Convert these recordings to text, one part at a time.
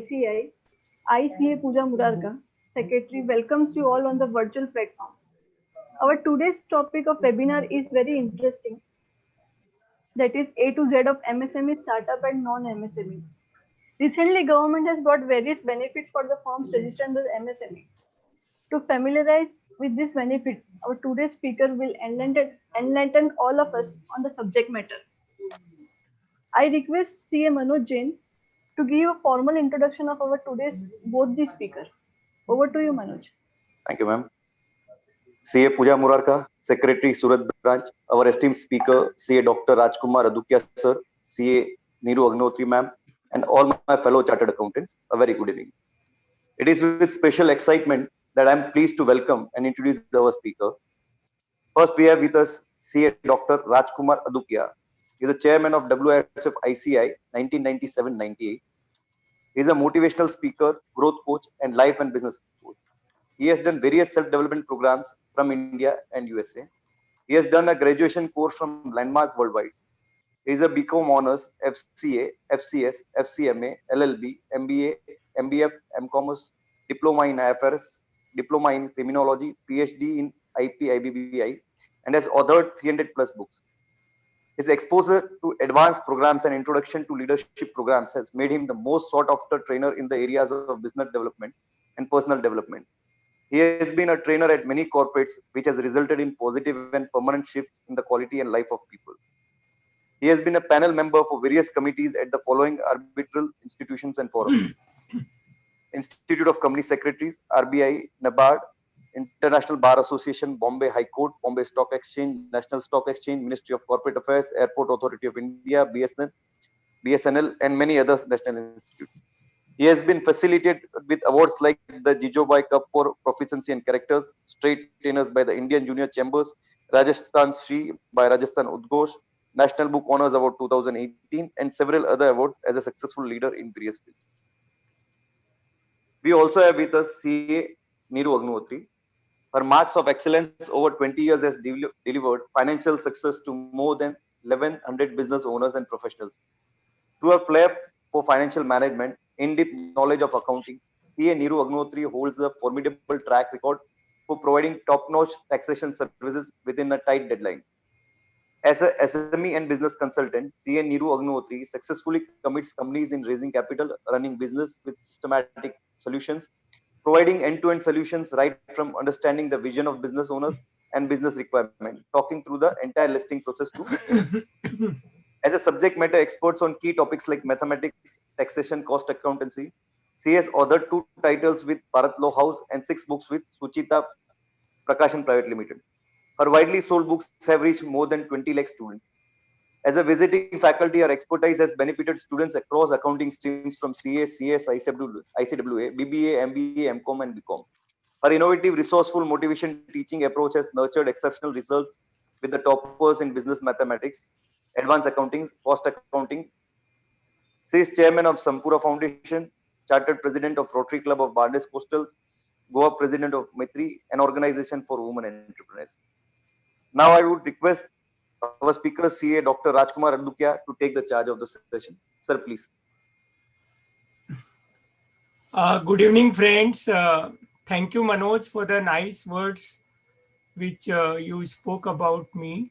ICI, ICA Pooja Murarka, Secretary, welcomes you all on the virtual platform. Our today's topic of webinar is very interesting. That is A to Z of MSME startup and non-MSME. Recently, government has brought various benefits for the firms registered under MSME. To familiarize with these benefits, our today's speaker will enlighten all of us on the subject matter. I request CA Manoj Jain to give a formal introduction of our today's both the speaker. Over to you, Manoj. Thank you, ma'am. CA Pooja Murarka, Secretary, Surat Branch. Our esteemed speaker, CA Dr. Rajkumar Adukia, sir, CA Neeru Agnotri, ma'am, and all my fellow chartered accountants, a very good evening. It is with special excitement that I am pleased to welcome and introduce our speaker. First, we have with us CA Dr. Rajkumar Adukia. He is the chairman of WISF ICI 1997-98. He is a motivational speaker, growth coach, and life and business coach. He has done various self-development programs from India and USA. He has done a graduation course from Landmark Worldwide. He is a BCom Honors, FCA, FCS, FCMA, LLB, MBA, MBF, MCommerce, Diploma in IFRS, Diploma in Criminology, PhD in IP, IBBI, and has authored 300 plus books. His exposure to advanced programs and introduction to leadership programs has made him the most sought after trainer in the areas of business development and personal development. He has been a trainer at many corporates, which has resulted in positive and permanent shifts in the quality and life of people. He has been a panel member for various committees at the following arbitral institutions and forums: Institute of Company Secretaries, RBI, NABARD, International Bar Association, Bombay High Court, Bombay Stock Exchange, National Stock Exchange, Ministry of Corporate Affairs, Airport Authority of India, BSNL, and many other national institutes. He has been facilitated with awards like the Jijobai Cup for Proficiency and Characters, Straight Tenors by the Indian Junior Chambers, Rajasthan Shri by Rajasthan Udghosh, National Book Honors Award 2018, and several other awards as a successful leader in various fields. We also have with us CA Neeru Agnotri. Her marks of excellence over 20 years has delivered financial success to more than 1,100 business owners and professionals. Through her flair for financial management, in-depth knowledge of accounting, CA Neeru Agnotri holds a formidable track record for providing top-notch taxation services within a tight deadline. As a SME and business consultant, CA Neeru Agnotri successfully commits companies in raising capital, running business with systematic solutions, providing end-to-end solutions right from understanding the vision of business owners and business requirement, talking through the entire listing process too. As a subject matter experts on key topics like mathematics, taxation, cost accountancy, she has authored 2 titles with Bharat Law House and 6 books with Suchita Prakashan Private Limited. Her widely sold books have reached more than 20 lakh students. As a visiting faculty, her expertise has benefited students across accounting streams from CA, CS, ICWA, BBA, MBA, MCom, and BCom. Her innovative, resourceful, motivation teaching approach has nurtured exceptional results with the toppers in business mathematics, advanced accounting, cost accounting. She is chairman of Sampura Foundation, chartered president of Rotary Club of Bardes Coastal, Goa president of Maitri, an organization for women entrepreneurs. Now I would request our speaker, CA Dr. Rajkumar Adukia, to take the charge of the session. Sir, please. Good evening, friends. Thank you, Manoj, for the nice words which you spoke about me.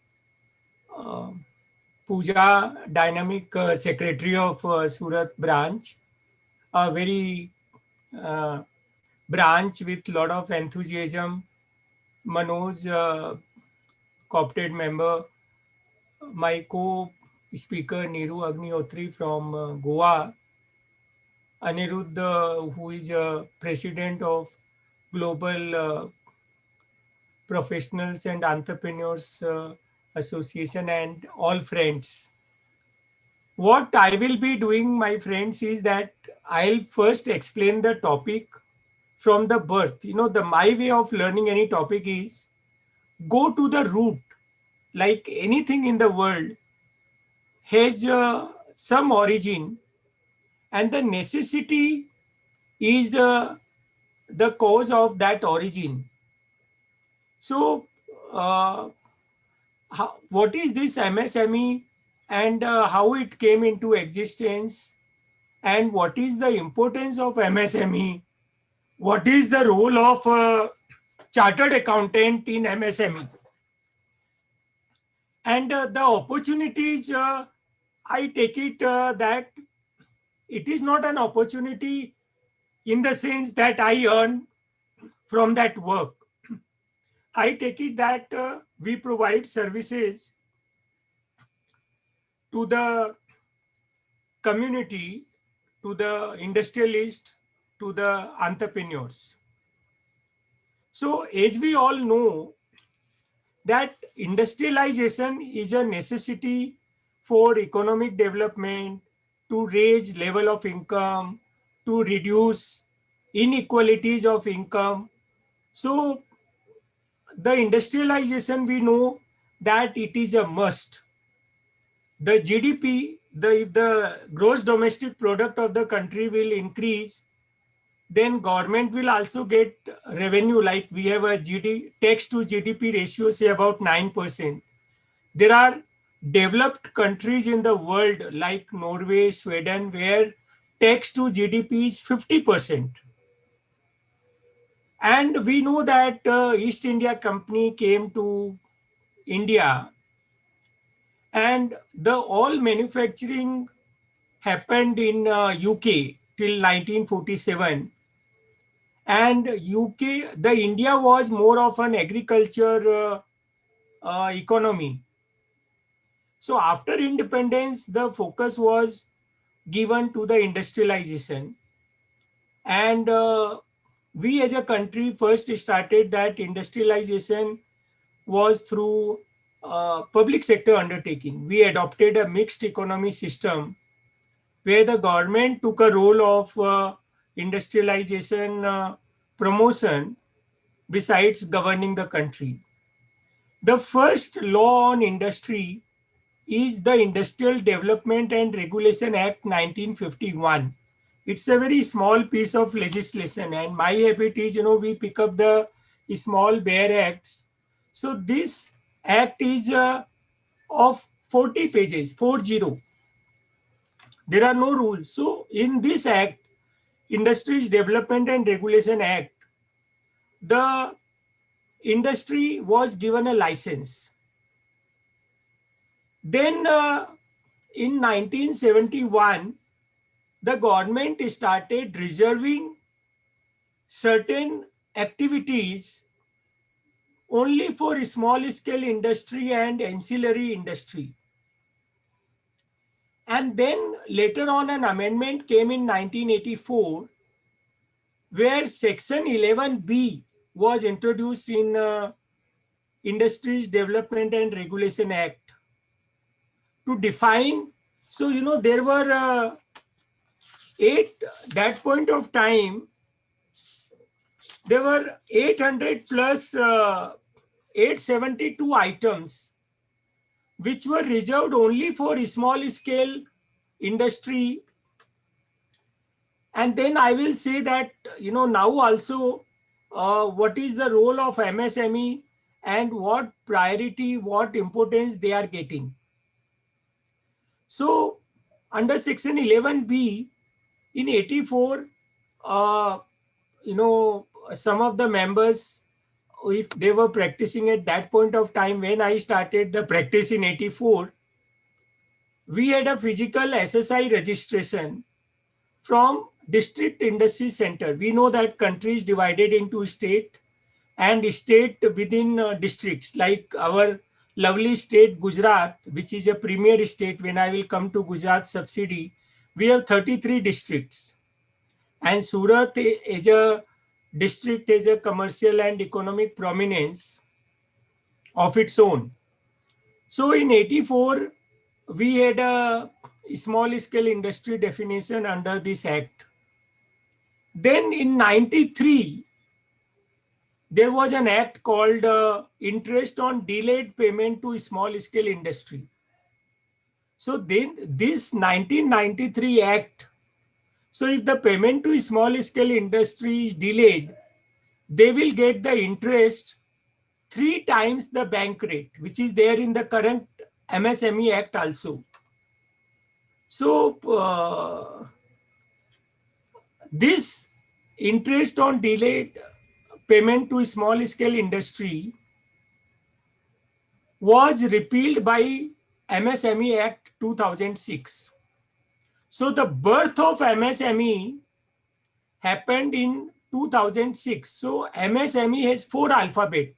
Pooja, dynamic secretary of Surat branch, a very branch with lot of enthusiasm. Manoj, co-opted member, my co-speaker Neeru Agnotri from Goa, Aniruddha, who is president of Global Professionals and Entrepreneurs Association, and all friends. What I will be doing, my friends, is that I'll first explain the topic from the birth. My way of learning any topic is go to the root. Like anything in the world has some origin, and the necessity is the cause of that origin. So, what is this MSME and how it came into existence? and what is the importance of MSME, what is the role of chartered accountant in MSME, and the opportunities. I take it that it is not an opportunity in the sense that I earn from that work. I take it that we provide services to the community, to the industrialist, to the entrepreneurs. So, as we all know, that industrialization is a necessity for economic development, to raise level of income, to reduce inequalities of income. So, the industrialization, we know that it is a must. The GDP, the gross domestic product of the country will increase, then government will also get revenue. Like we have a tax to GDP ratio, say about 9%. There are developed countries in the world like Norway, Sweden, where tax to GDP is 50%. And we know that East India Company came to India, and the all manufacturing happened in UK till 1947. And UK, the India was more of an agriculture economy. So after independence, the focus was given to the industrialization. And we as a country first started that industrialization was through public sector undertaking. We adopted a mixed economy system where the government took a role of industrialization promotion besides governing the country. The first law on industry is the Industrial Development and Regulation Act 1951. It's a very small piece of legislation, and my habit is, we pick up the small bare acts. So this act is of 40 pages, 40. There are no rules. So in this act, Industries Development and Regulation Act, the industry was given a license. Then in 1971, the government started reserving certain activities only for small scale industry and ancillary industry. And then later on, an amendment came in 1984 where Section 11B was introduced in Industries Development and Regulation Act to define. So, there were that point of time, there were 800 plus 872 items which were reserved only for small scale industry. And then I will say that, now also, what is the role of MSME and what priority, what importance they are getting. So under Section 11B in 84, uh, some of the members, if they were practicing at that point of time when I started the practice in 84, we had a physical SSI registration from district industry center. We know that country is divided into state and state within districts, like our lovely state Gujarat, which is a premier state. When I will come to Gujarat subsidy, we have 33 districts, and Surat is a district, has a commercial and economic prominence of its own. So in 84, we had a small scale industry definition under this act. Then in 93, there was an act called Interest on Delayed Payment to Small Scale Industry. So then this 1993 act, so if the payment to small scale industry is delayed, they will get the interest 3 times the bank rate, which is there in the current MSME Act also. So This interest on delayed payment to small scale industry was repealed by MSME Act 2006. So the birth of MSME happened in 2006. So MSME has four alphabet.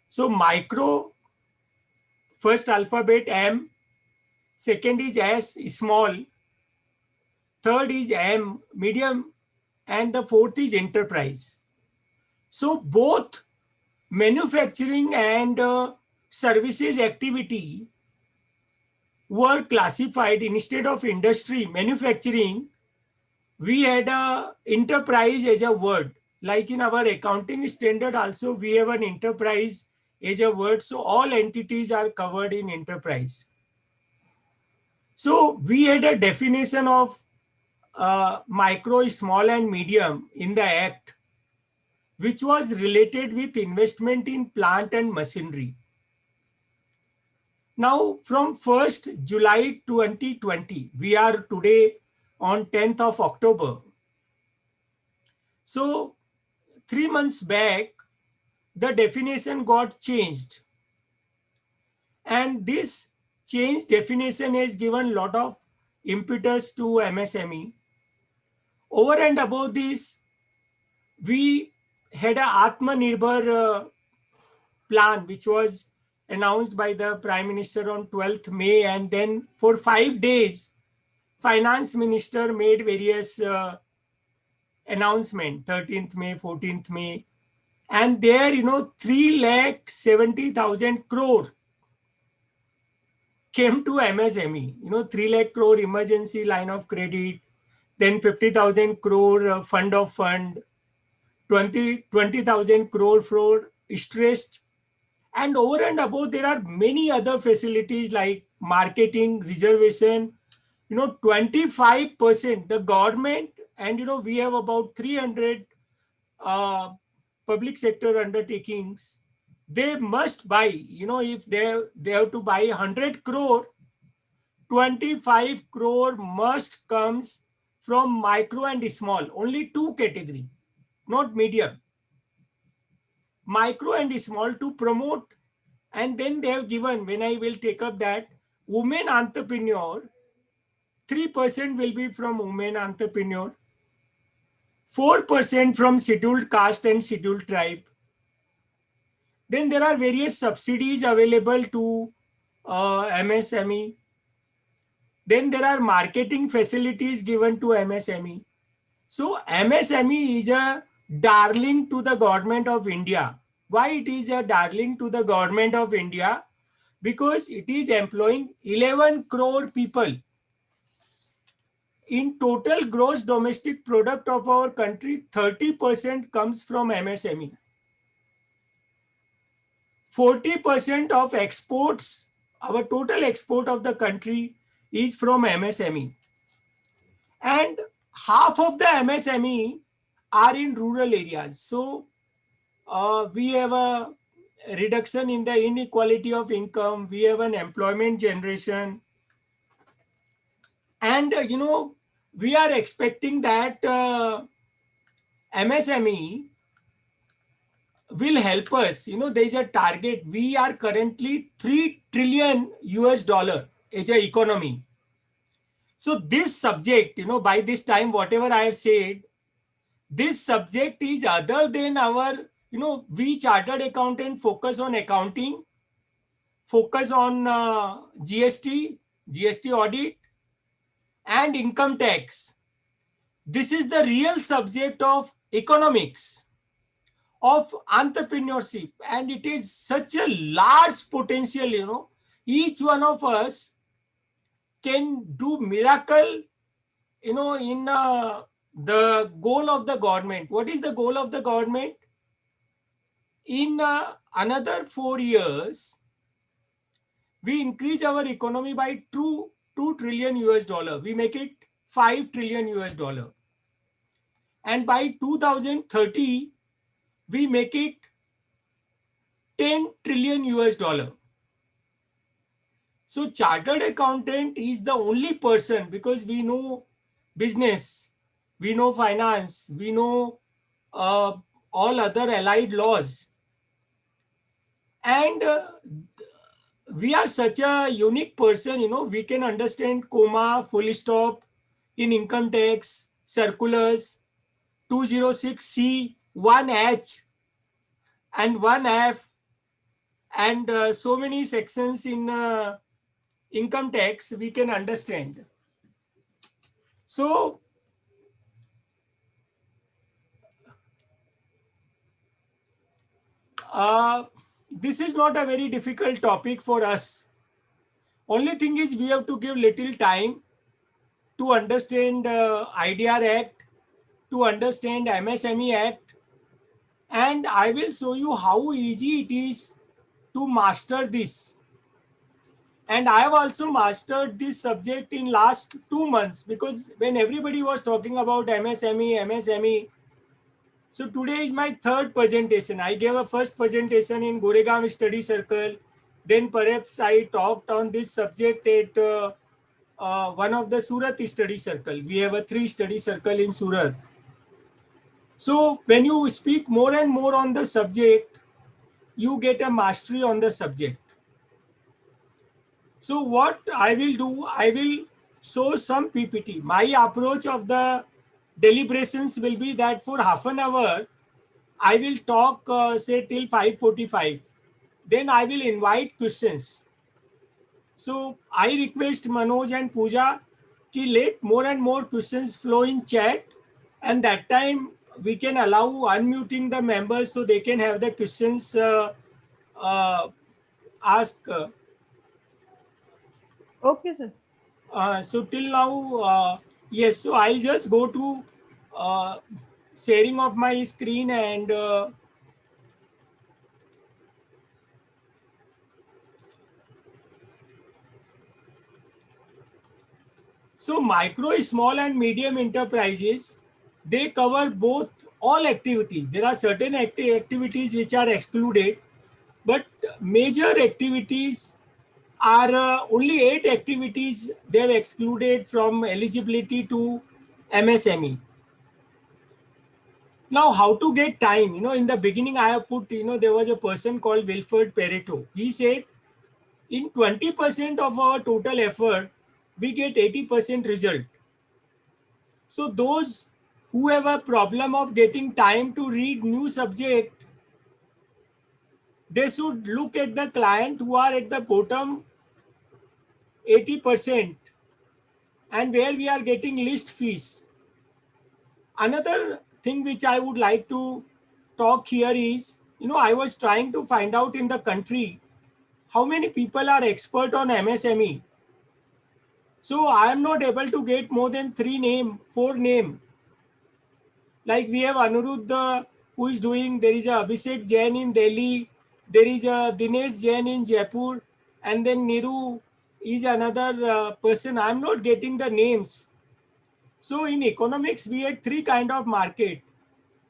So micro, first alphabet M, second is S, small, third is M, medium, and the fourth is enterprise. So both manufacturing and services activity were classified instead of industry, manufacturing. We had a enterprise as a word. Like in our accounting standard also, we have an enterprise as a word. So all entities are covered in enterprise. So we had a definition of micro, small, and medium in the act, which was related with investment in plant and machinery. Now, from 1st July 2020, we are today on 10th of October. So, 3 months back, the definition got changed. And this changed definition has given a lot of impetus to MSME. Over and above this, we had a Atmanirbhar plan, which was announced by the Prime Minister on 12th May. And then for 5 days, Finance Minister made various announcement, 13th May, 14th May. And there, 3,70,000 crore came to MSME. 3 lakh crore emergency line of credit, then 50,000 crore fund of fund, 20,000 crore for stressed. And over and above, there are many other facilities like marketing, reservation, 25%, the government, and, we have about 300 public sector undertakings. They must buy, if they have to buy 100 crore, 25 crore must comes from micro and small, only two category, not medium. Micro and small to promote. And then they have given, when I will take up that, women entrepreneur, 3% will be from women entrepreneur, 4% from scheduled caste and scheduled tribe. Then there are various subsidies available to MSME. Then there are marketing facilities given to MSME. So MSME is a darling to the government of India. Why it is a darling to the government of India? Because it is employing 11 crore people. In total gross domestic product of our country, 30% comes from MSME. 40% of exports, our total export of the country is from MSME. And half of the MSME are in rural areas. So we have a reduction in the inequality of income. We have an employment generation. And, we are expecting that MSME will help us. There is a target. We are currently 3 trillion US dollar as an economy. So this subject, by this time, whatever I have said, this subject is other than our, we chartered accountant focus on accounting, focus on GST audit, and income tax. This is the real subject of economics, of entrepreneurship, and it is such a large potential. Each one of us can do miracle, in the goal of the government. What is the goal of the government? In another 4 years, we increase our economy by 2 trillion US dollar. We make it 5 trillion US dollar. And by 2030, we make it 10 trillion US dollar. So chartered accountant is the only person, because we know business, we know finance, we know uh, all other allied laws. And we are such a unique person, we can understand comma, full stop in income tax, circulars, 206C, 1H and 1F, and so many sections in income tax we can understand. So uh, this is not a very difficult topic for us. Only thing is we have to give little time to understand IDR Act, to understand MSME Act, and I will show you how easy it is to master this. And I have also mastered this subject in last 2 months, because when everybody was talking about MSME, so today is my third presentation. I gave a first presentation in Goregaon Study Circle. Then perhaps I talked on this subject at one of the Surat Study Circle. We have a 3 study circle in Surat. So when you speak more and more on the subject, you get a mastery on the subject. So what I will do, I will show some PPT. My approach of the deliberations will be that for half an hour, I will talk say till 5:45. Then I will invite questions. So I request Manoj and Pooja to let more and more questions flow in chat, and that time we can allow unmuting the members so they can have the questions uh, asked. Okay, sir. So till now, yes. So I'll just go to uh, sharing of my screen, and so micro, small, and medium enterprises, they cover both all activities. There are certain activities which are excluded, but major activities are only 8 activities they have excluded from eligibility to MSME. Now, how to get time? In the beginning, I have put, there was a person called Wilfred Pareto. He said, in 20% of our total effort, we get 80% result. So those who have a problem of getting time to read new subject, they should look at the client who are at the bottom 80% and where we are getting least fees. Another thing which I would like to talk here is, I was trying to find out in the country how many people are expert on MSME. So I am not able to get more than 4 name. Like we have Anuruddha who is doing, there is a Abhishek Jain in Delhi, there is a Dinesh Jain in Jaipur, and then Niru is another person. I am not getting the names. So in economics, we had 3 kind of market.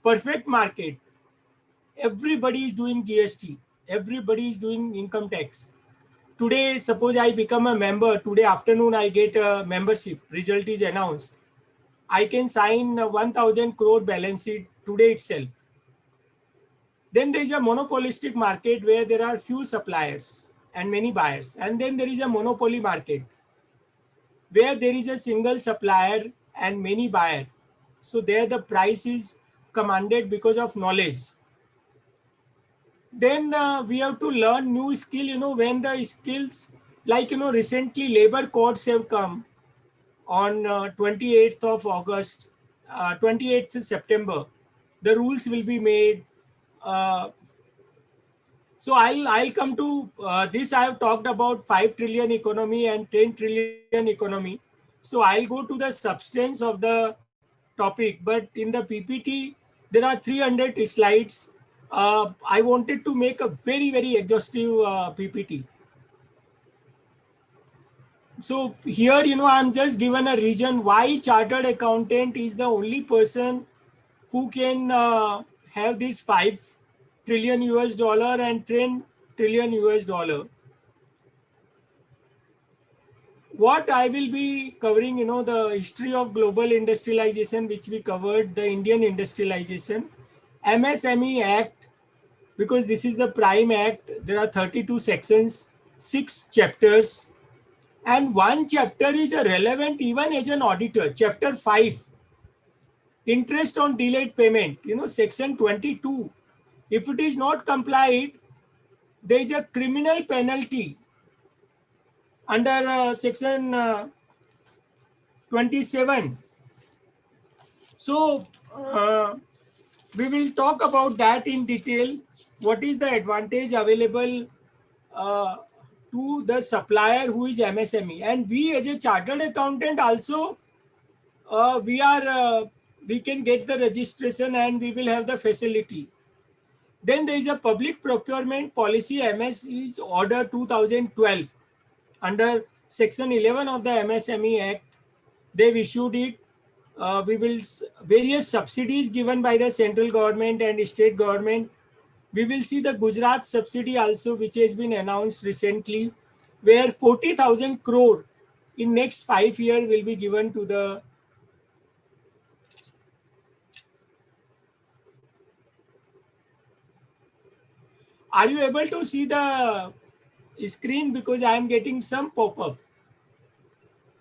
Perfect market. Everybody is doing GST. Everybody is doing income tax. Today, suppose I become a member. Today afternoon, I get a membership. Result is announced. I can sign a 1,000 crore balance sheet today itself. Then there is a monopolistic market where there are few suppliers and many buyers. And then there is a monopoly market where there is a single supplier and many buyers. So there the price is commanded because of knowledge. Then we have to learn new skill, when the skills, like, recently labor codes have come on 28th of August, 28th September. The rules will be made. Uh, so I'll come to this. I have talked about 5 trillion economy and 10 trillion economy. So I'll go to the substance of the topic. But in the PPT, there are 300 slides. I wanted to make a very, very exhaustive PPT. So here, I'm just given a reason why chartered accountant is the only person who can have this 5 trillion US dollar and 10 trillion US dollar. what I will be covering, the history of global industrialization, which we covered, the Indian industrialization, MSME Act, because this is the prime act. There are 32 sections, 6 chapters, and one chapter is relevant even as an auditor. Chapter 5, interest on delayed payment, section 22. If it is not complied, there is a criminal penalty under section 27. So, we will talk about that in detail. What is the advantage available uh, to the supplier who is MSME? And we as a chartered accountant also, we can get the registration and we will have the facility. Then there is a public procurement policy, MS is order 2012 under section 11 of the MSME Act. They've issued it. We will various subsidies given by the central government and state government. We will see the Gujarat subsidy also, which has been announced recently, where 40,000 crore in next 5 years will be given to the. Are you able to see the screen? Because I am getting some pop-up.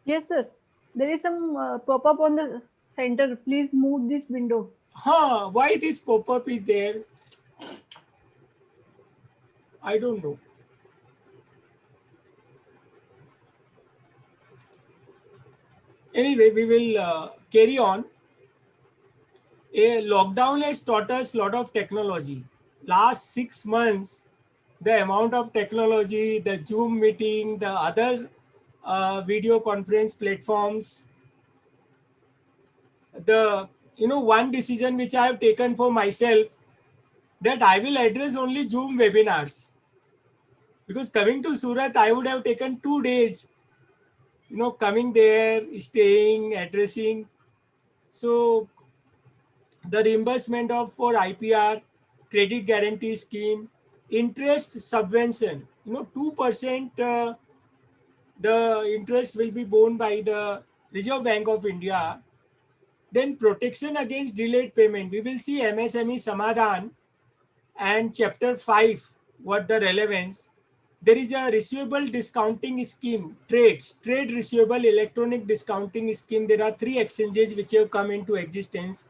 Yes, sir. There is some pop-up on the center. Please move this window. Why this pop-up is there? I don't know. Anyway, we will carry on. A lockdown has taught us a lot of technology. Last 6 months, the amount of technology, the Zoom meeting, the other video conference platforms, the one decision which I have taken for myself, that I will address only Zoom webinars. Because coming to Surat, I would have taken 2 days, coming there, staying, addressing. So the reimbursement of for IPR, credit guarantee scheme, interest subvention, 2% the interest will be borne by the Reserve Bank of India. Then protection against delayed payment. We will see MSME Samadhan and chapter 5, what the relevance. There is a receivable discounting scheme, trade receivable electronic discounting scheme. There are 3 exchanges which have come into existence.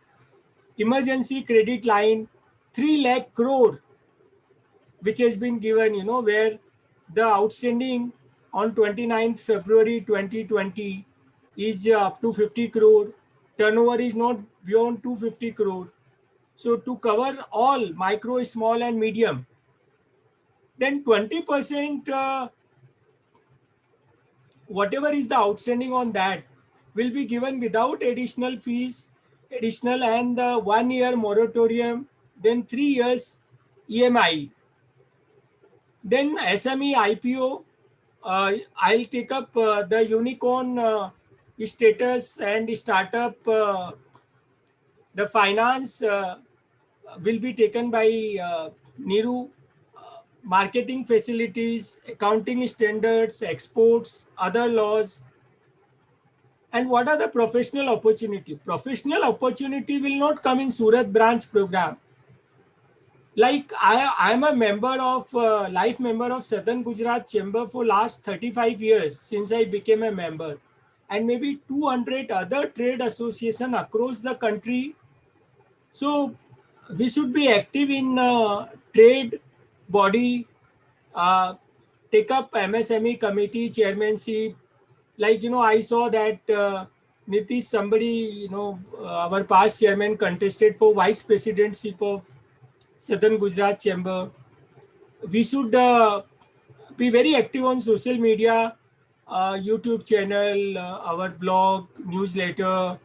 Emergency credit line, 3 lakh crore, which has been given, where the outstanding on 29th February 2020 is up to 50 crore. Turnover is not beyond 250 crore. So to cover all micro, small and medium, then 20% whatever is the outstanding on that will be given without additional fees, additional and the 1 year moratorium, then 3 years EMI. Then SME IPO, I'll take up the unicorn status and startup. The finance will be taken by Niru. Marketing facilities, accounting standards, exports, other laws. And what are the professional opportunity? Professional opportunity will not come in Surat branch program. Like I am a member of life member of Southern Gujarat Chamber for last 35 years since I became a member, and maybe 200 other trade association across the country. So we should be active in trade body, take up MSME committee chairmanship. Like, I saw that Nitish, somebody, our past chairman contested for vice presidentship of Southern Gujarat Chamber. We should be very active on social media, YouTube channel, our blog, newsletter,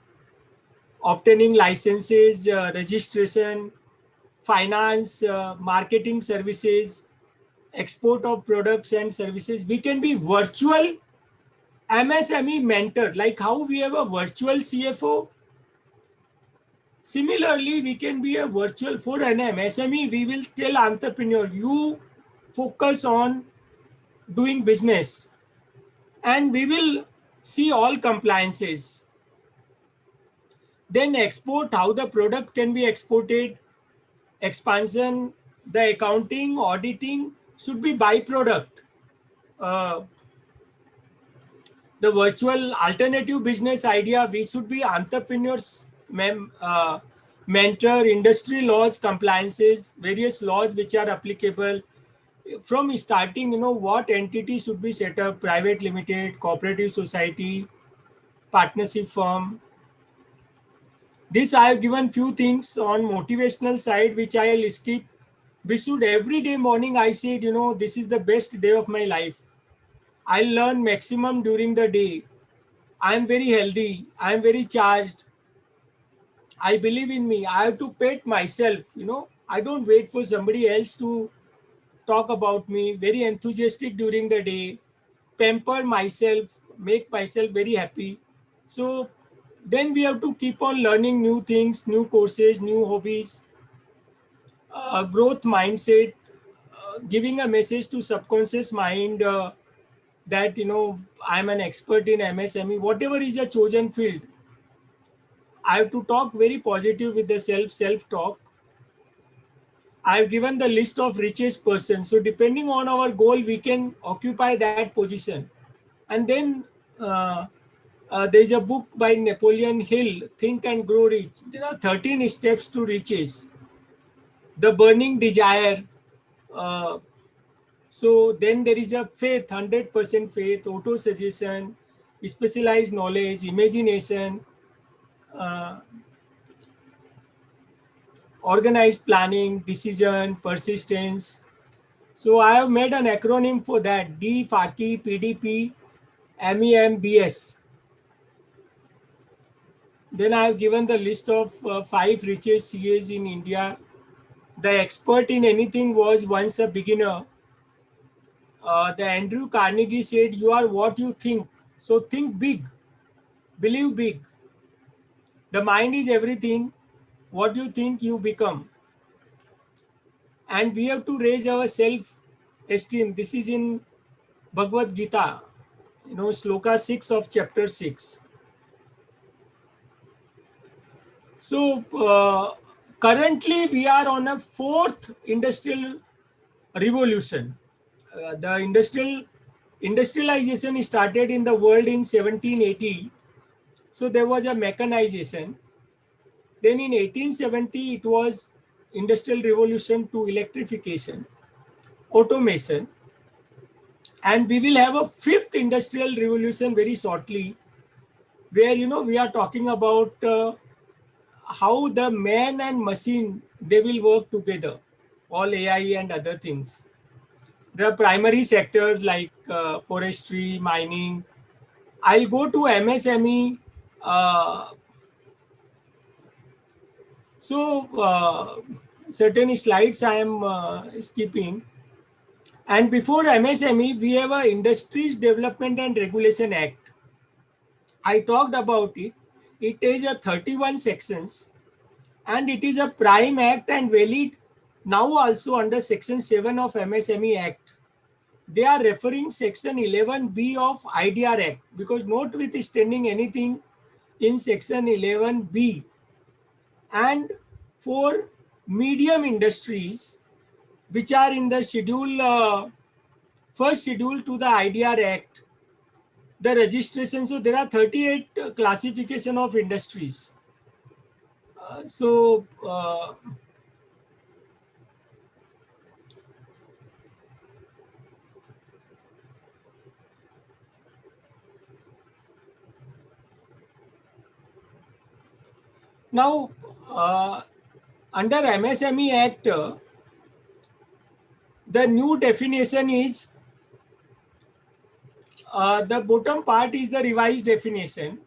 obtaining licenses, registration, finance, marketing services, export of products and services. We can be virtual MSME mentor, like how we have a virtual CFO. Similarly, we can be a virtual for an MSME. We will tell entrepreneur, you focus on doing business, and we will see all compliances. Then export, how the product can be exported. Expansion, the accounting, auditing should be byproduct. Uh, the virtual alternative business idea, we should be entrepreneurs, mentor, industry laws, compliances, various laws which are applicable. From starting, what entity should be set up, private limited, cooperative society, partnership firm. This I have given few things on motivational side which I'll skip. We should every day morning, I said, this is the best day of my life. I'll learn maximum during the day. I'm very healthy. I'm very charged. I believe in me. I have to pet myself. I don't wait for somebody else to talk about me. Very enthusiastic during the day. Pamper myself. Make myself very happy. So then we have to keep on learning new things, new courses, new hobbies, growth mindset, giving a message to subconscious mind that I'm an expert in MSME. Whatever is a chosen field, I have to talk very positive with the self talk. I've given the list of richest persons. So depending on our goal, we can occupy that position. And then there's a book by Napoleon Hill, Think and Grow Rich. There are 13 steps to riches. The burning desire. Uh, so then there is a faith, 100% faith, auto suggestion, specialized knowledge, imagination, uh, organized planning, decision, persistence. So I have made an acronym for that: D, FAKI, PDP, MEMBS. Then I have given the list of 5 richest CAs in India. The expert in anything was once a beginner. The Andrew Carnegie said, "You are what you think. So think big, believe big. The mind is everything. What you think, you become." And we have to raise our self-esteem. This is in Bhagavad Gita, Sloka 6 of chapter 6. So currently we are on a 4th industrial revolution. The industrialization started in the world in 1780. So there was a mechanization. Then in 1870 it was industrial revolution to electrification, automation, and we will have a 5th industrial revolution very shortly, where we are talking about how the man and machine, they will work together, all AI and other things. The primary sectors like forestry, mining. I'll go to MSME. Uh, so certain slides I am skipping. And before MSME, we have a Industries Development and Regulation Act. I talked about it. It is a 31 sections, and it is a prime act and valid now also under section 7 of MSME Act. They are referring section 11B of IDR Act, because notwithstanding anything in section 11B, and for medium industries which are in the first schedule to the IDR Act, the registration. So there are 38 classification of industries. So now under MSME Act, the new definition is, the bottom part is the revised definition.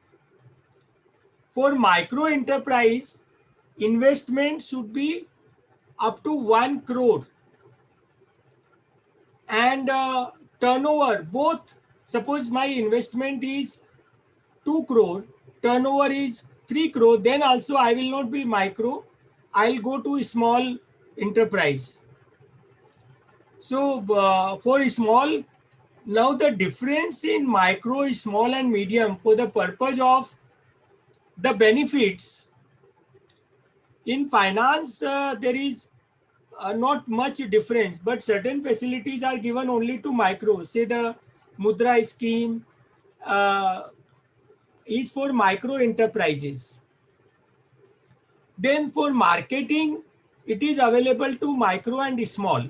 For micro enterprise, investment should be up to 1 crore, and turnover, both, suppose my investment is 2 crore, turnover is 3 crore, then also I will not be micro, I'll go to small enterprise. So for small Now the difference in micro, small and medium for the purpose of the benefits in finance, there is not much difference, but certain facilities are given only to micro. Say the Mudra scheme uh, is for micro enterprises. Then for marketing, it is available to micro and small.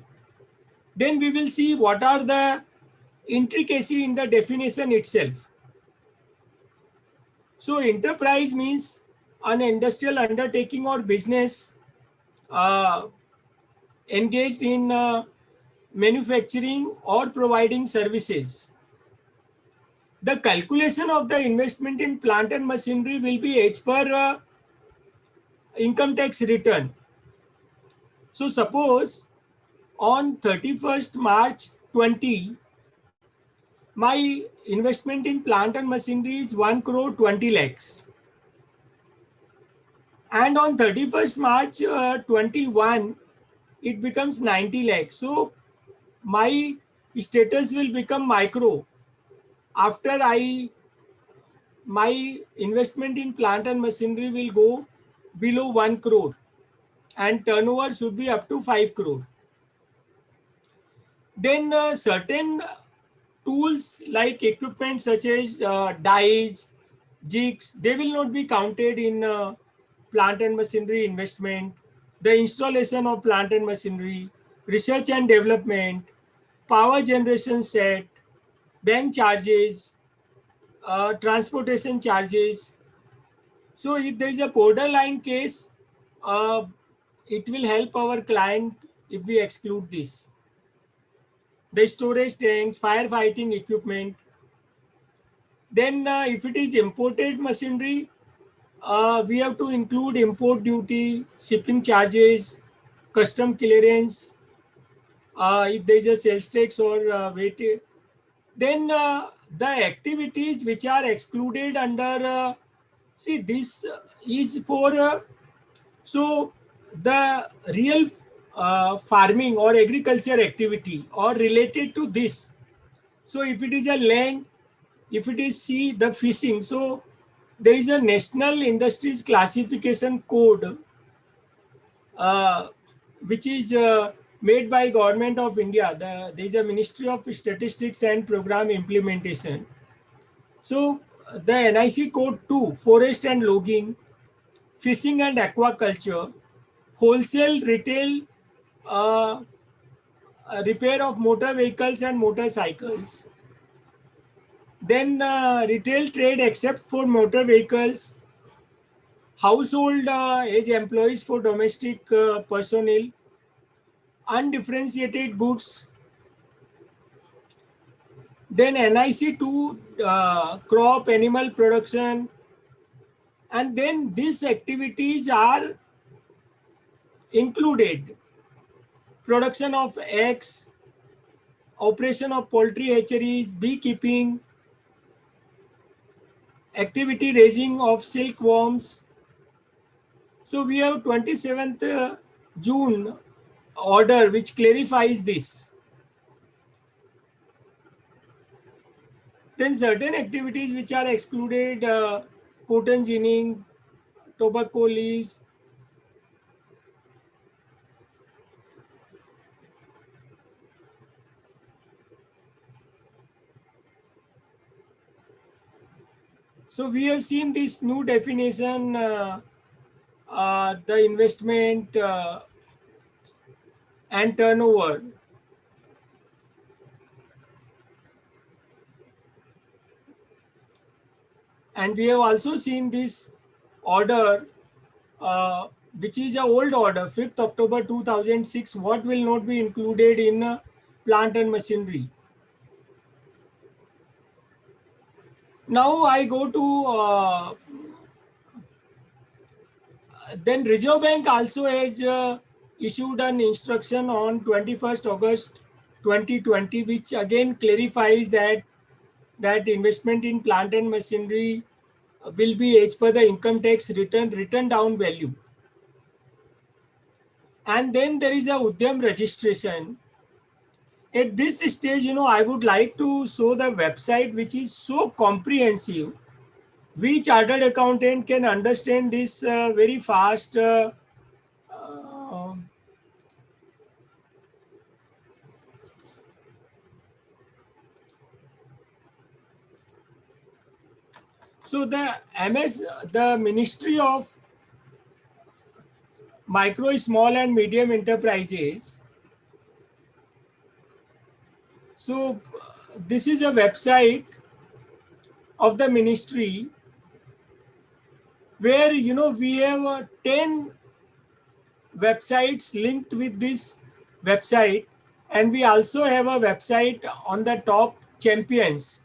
Then we will see what are the intricacy in the definition itself. So enterprise means an industrial undertaking or business uh, engaged in manufacturing or providing services. The calculation of the investment in plant and machinery will be as per income tax return. So suppose on 31st March 20, my investment in plant and machinery is 1 crore 20 lakhs. And on 31st March 21, it becomes 90 lakhs. So my status will become micro after my investment in plant and machinery will go below 1 crore and turnover should be up to 5 crore. Then certain tools like equipment such as dies, jigs, they will not be counted in plant and machinery investment. The installation of plant and machinery, research and development, power generation set, bank charges, transportation charges. So if there is a borderline case, uh, it will help our client if we exclude this. The storage tanks, firefighting equipment. Then if it is imported machinery, we have to include import duty, shipping charges, custom clearance, if there is a sales tax or weight. Then the activities which are excluded under, see this is for, so the real farming or agriculture activity or related to this. So if it is a land, if it is sea, the fishing. So there is a national industries classification code uh, which is made by government of India. There is a Ministry of Statistics and Program Implementation. So the NIC code 2, forest and logging, fishing and aquaculture, wholesale retail uh, repair of motor vehicles and motorcycles. Then retail trade except for motor vehicles, household age employees for domestic personnel, undifferentiated goods. Then NIC2 crop animal production. And then these activities are included: production of eggs, operation of poultry hatcheries, beekeeping, activity raising of silkworms. So we have 27th June order which clarifies this. Then certain activities which are excluded, cotton ginning, tobacco leaves. So we have seen this new definition, the investment and turnover. And we have also seen this order, which is an old order, 5th October 2006, what will not be included in plant and machinery. Now I go to, then Reserve Bank also has issued an instruction on 21st August 2020, which again clarifies that investment in plant and machinery will be as per the income tax return written down value. And then there is a Udyam registration. At this stage, I would like to show the website which is so comprehensive. We chartered accountant can understand this very fast. Uh, so the Ministry of Micro, Small and Medium Enterprises. So this is a website of the ministry where we have 10 websites linked with this website, and we also have a website on the top champions.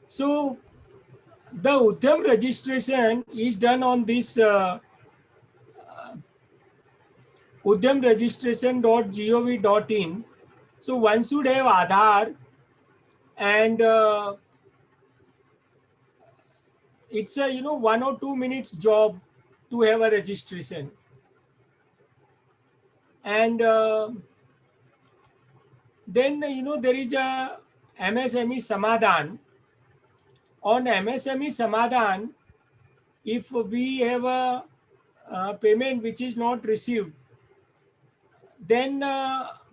So the Udyam registration is done on this udyamregistration.gov.in. So one should have Aadhaar, and it's a 1 or 2 minutes job to have a registration. And then there is a MSME Samadhan. On MSME Samadhan, if we have a payment which is not received, then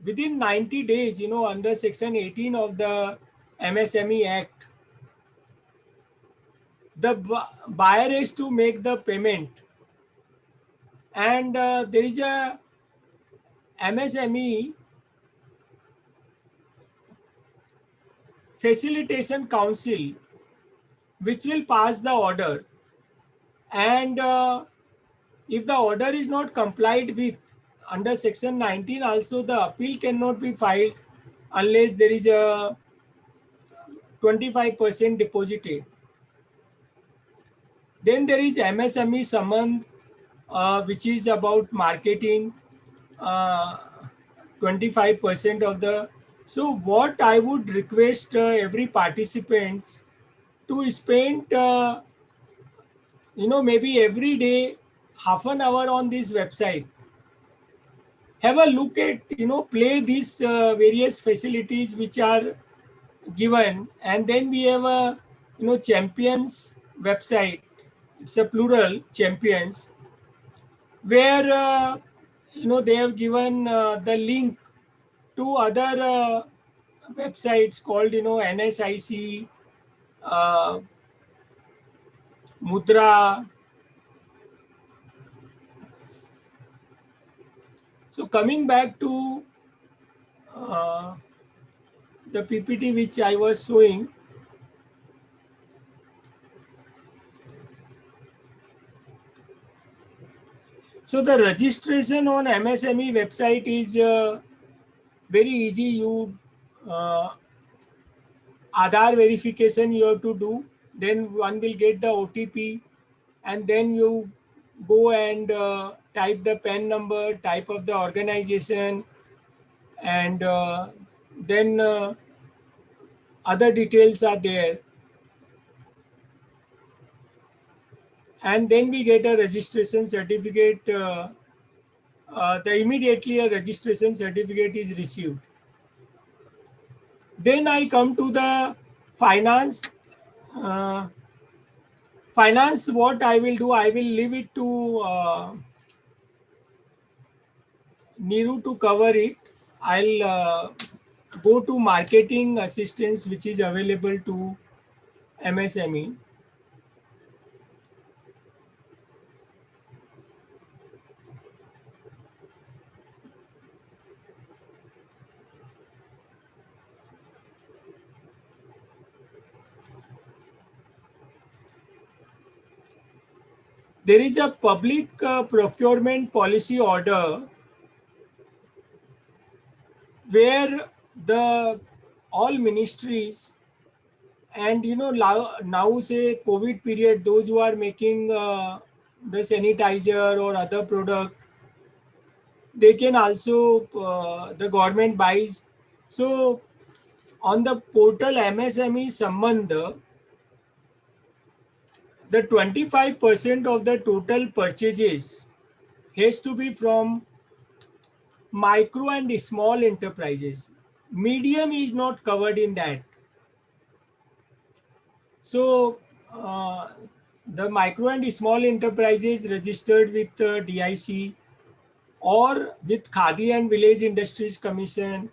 within 90 days, under section 18 of the MSME Act, the buyer has to make the payment. And there is a MSME Facilitation Council which will pass the order. And if the order is not complied with under section 19, also the appeal cannot be filed unless there is a 25% deposited. Then there is MSME Samand, which is about marketing, 25% of the. So what I would request every participant to spend, maybe every day half an hour on this website. Have a look at, play these various facilities which are given, and then we have a, champions website. It's a plural, champions, where they have given the link to other websites called NSIC, uh, Mudra. So coming back to uh, the PPT which I was showing. So the registration on MSME website is very easy. You uh, Aadhaar verification you have to do. Then one will get the OTP, and then you go and type the PAN number, type of the organization, and then other details are there. And then we get a registration certificate. The immediately a registration certificate is received. Then I come to the finance. Uh, Finance, what I will do, I will leave it to Niru to cover it. I'll go to marketing assistance, which is available to MSME. There is a public procurement policy order where the all ministries and now say COVID period, those who are making the sanitizer or other product, they can also the government buys. So on the portal MSME Sambandh, the 25% of the total purchases has to be from micro and small enterprises. medium is not covered in that. So the micro and small enterprises registered with DIC or with Khadi and Village Industries Commission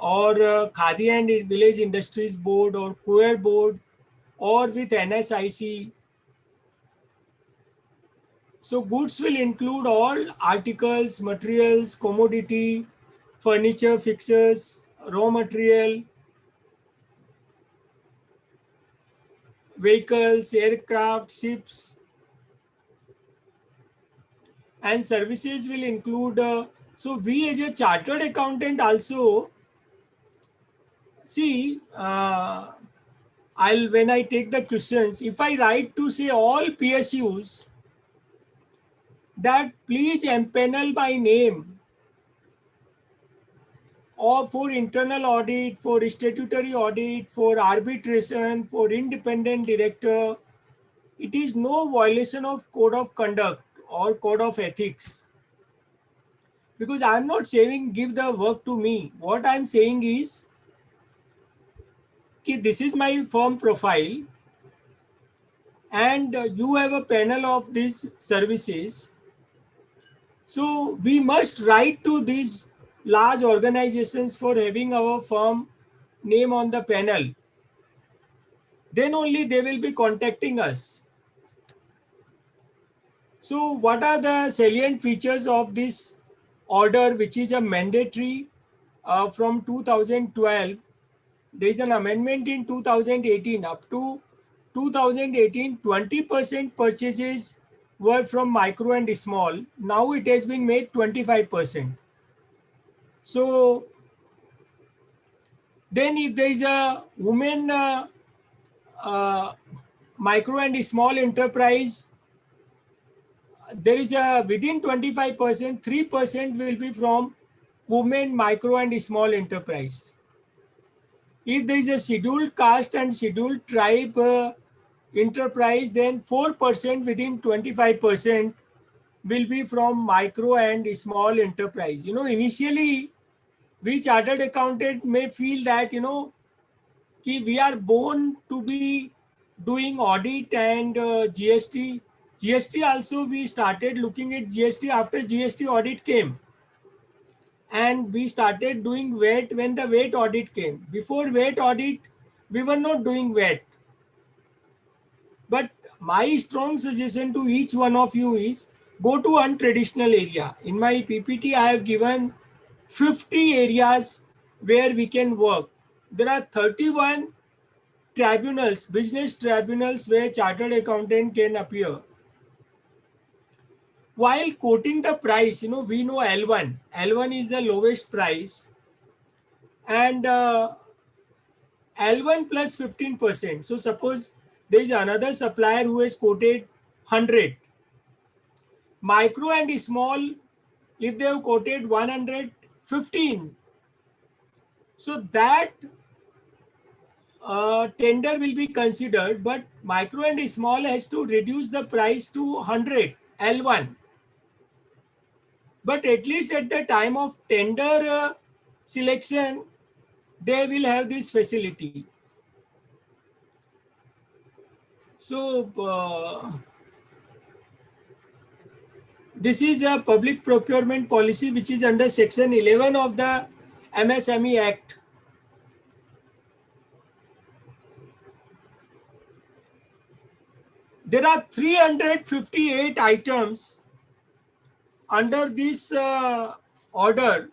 or Khadi and Village Industries Board or Queer Board or with NSIC. So goods will include all articles, materials, commodity, furniture, fixtures, raw material, vehicles, aircraft, ships, and services will include. So we as a chartered accountant also see. I'll when I take the questions, if I write to say all PSUs that please empanel by name or for internal audit, for statutory audit, for arbitration, for independent director, it is no violation of code of conduct or code of ethics. Because I'm not saying give the work to me. What I'm saying is कि this is my firm profile and you have a panel of these services. So we must write to these large organizations for having our firm name on the panel. Then only they will be contacting us. So what are the salient features of this order, which is a mandatory from 2012? There is an amendment in 2018. Up to 2018, 20% purchases were from micro and small. Now it has been made 25%. So then if there is a women uh, micro and small enterprise, there is a within 25%, 3% will be from women micro and small enterprise. If there is a scheduled caste and scheduled tribe enterprise, then 4% within 25% will be from micro and small enterprise. Initially, we chartered accountant may feel that, we are born to be doing audit and GST. GST also we started looking at GST after GST audit came. And we started doing VAT when the VAT audit came. Before VAT audit, we were not doing VAT. But my strong suggestion to each one of you is go to untraditional area. In my PPT, I have given 50 areas where we can work. There are 31 tribunals, business tribunals where chartered accountant can appear. While quoting the price, we know L1. L1 is the lowest price. And L1 plus 15%. So suppose there is another supplier who has quoted 100. Micro and small, if they have quoted 115. So that tender will be considered, but micro and small has to reduce the price to 100 L1. But at least at the time of tender selection, they will have this facility. So this is a public procurement policy which is under section 11 of the MSME Act. There are 358 items under this order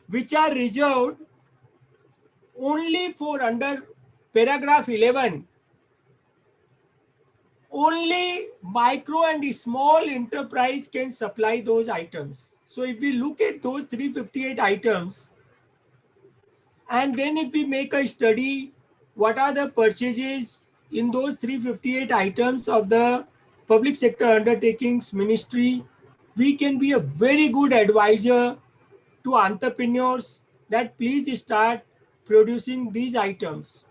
which are reserved only for under paragraph 11. Only micro and small enterprise can supply those items. So if we look at those 358 items, and then if we make a study, what are the purchases in those 358 items of the public sector undertakings ministry, we can be a very good advisor to entrepreneurs that please start producing these items.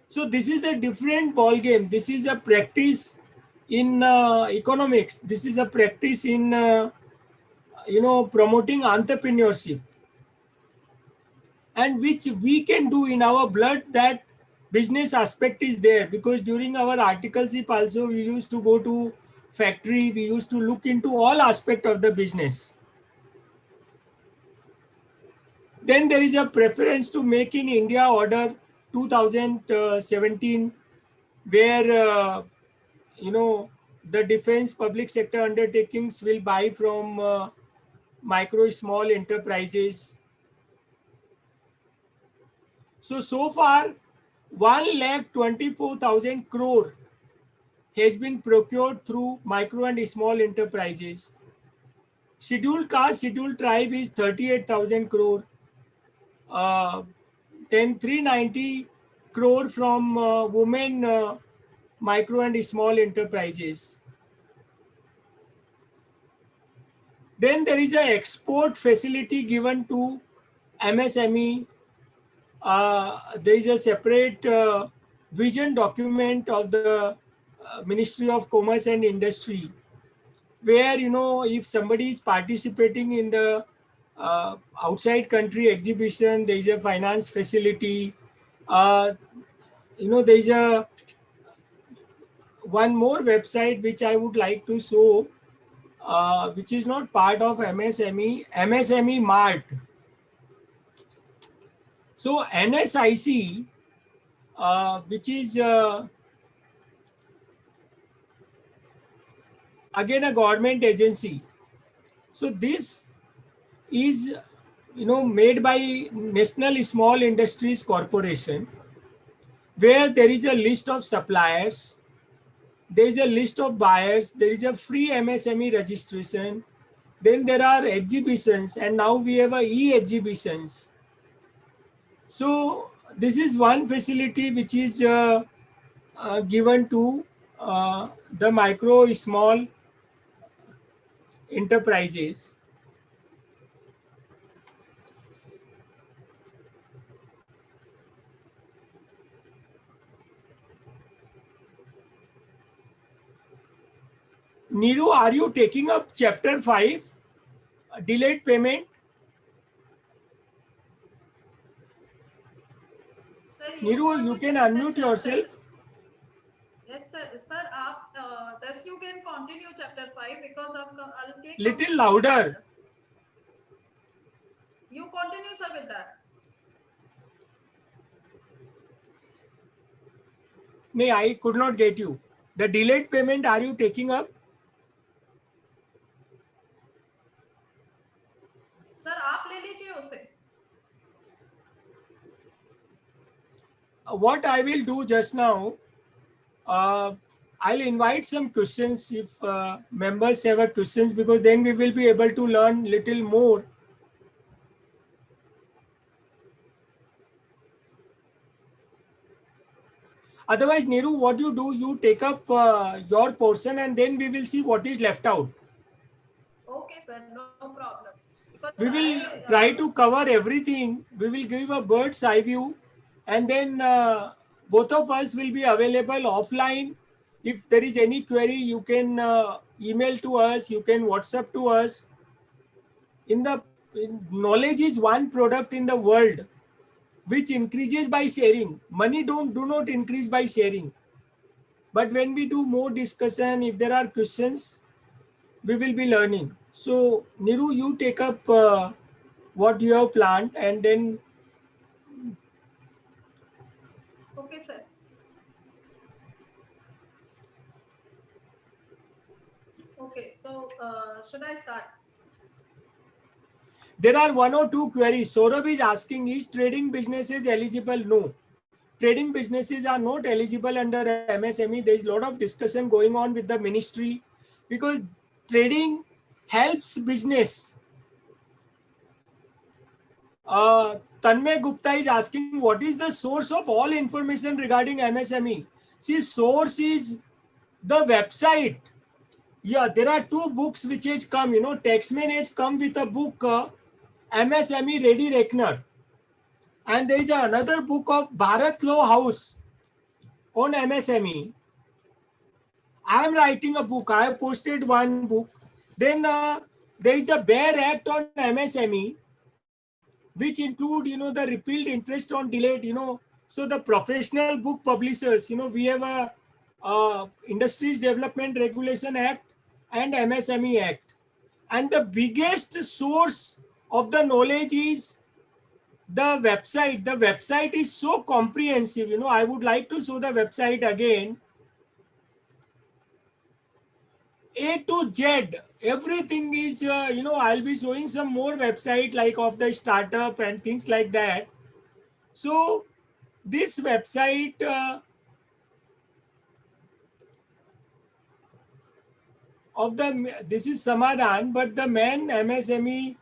So this is a different ball game. This is a practice in economics. This is a practice in promoting entrepreneurship. and which we can do in our blood. That business aspect is there, because during our articleship also we used to go to factory, we used to look into all aspect of the business. Then there is a preference to make in India order 2017, where the defense public sector undertakings will buy from micro small enterprises. So far 1,24,000 crore has been procured through micro and small enterprises. Scheduled caste, scheduled tribe is 38,000 crore. Uh, then 390 crore from women micro and small enterprises. Then there is a export facility given to MSME. There is a separate vision document of the Ministry of Commerce and Industry, where if somebody is participating in the outside country exhibition, there is a finance facility. uh, there is a one more website which I would like to show, which is not part of MSME Mart. So NSIC, which is again a government agency. So this is made by National Small Industries Corporation, where there is a list of suppliers, there is a list of buyers, there is a free MSME registration, then there are exhibitions, and now we have a e-exhibitions. So this is one facility which is given to the micro small enterprises. Niru, are you taking up chapter 5, delayed payment? Sir, Niru, you want can to take the unmute chapter? yourself. Yes, sir. Sir, thus you can continue chapter 5 because I'll take Little louder. You continue, sir, with that. No, I could not get you. The delayed payment, are you taking up? Sir, आप ले लीजिए उसे. What I will do just now, I'll invite some questions if members have a questions, because then we will be able to learn little more. Otherwise, Niru, what you do, you take up your portion and then we will see what is left out. Okay, sir, no problem. Because We will try to cover everything. We will give a bird's eye view, and then both of us will be available offline. If there is any query, you can email to us, you can WhatsApp to us. Knowledge is one product in the world which increases by sharing. Money do not increase by sharing. But when we do more discussion, if there are questions, we will be learning. So, Niru, you take up what you have planned, and then. Okay, sir. Okay, so should I start? There are one or two queries. Saurabh is asking, is trading businesses eligible? No. Trading businesses are not eligible under MSME. There is a lot of discussion going on with the ministry, because trading helps business. Tanmay Gupta is asking, what is the source of all information regarding MSME? See, source is the website. Yeah, there are two books which has come. Taxman has come with a book, MSME Ready Reckoner. And there is another book of Bharat Law House on MSME. I am writing a book. I have posted one book. Then there is a Bare Act on MSME. which include, the repealed interest on delayed, so the professional book publishers, we have a Industries Development Regulation Act and MSME Act. And the biggest source of the knowledge is the website. The website is so comprehensive. I would like to show the website again. A to Z, everything is, I'll be showing some more website like of the startup and things like that. So this website, this is Samadhan, but the main MSME,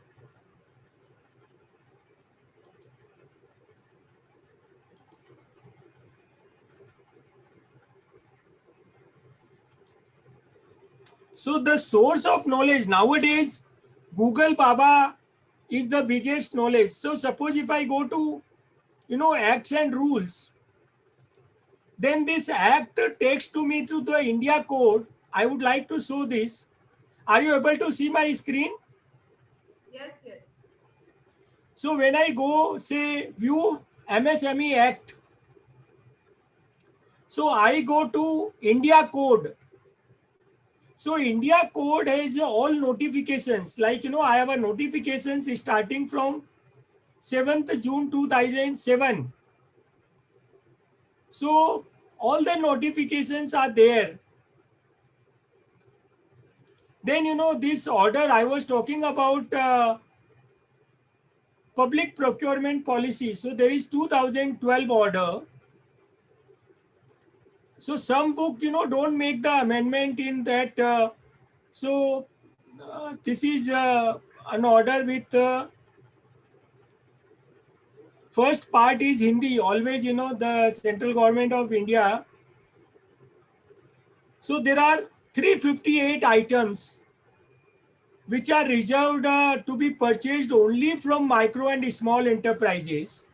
so the source of knowledge nowadays, Google Baba is the biggest knowledge. So suppose if I go to, acts and rules, then this act takes to me to the India code. I would like to show this. Are you able to see my screen? Yes, yes. So when I go, say, view MSME Act, so I go to India code. So India code has all notifications. Like, I have a notifications starting from 7th June 2007. So all the notifications are there. Then, this order I was talking about, public procurement policy. So there is 2012 order. So some book, don't make the amendment in that. This is an order with first part is Hindi. Always, the central government of India. So there are 358 items which are reserved to be purchased only from micro and small enterprises.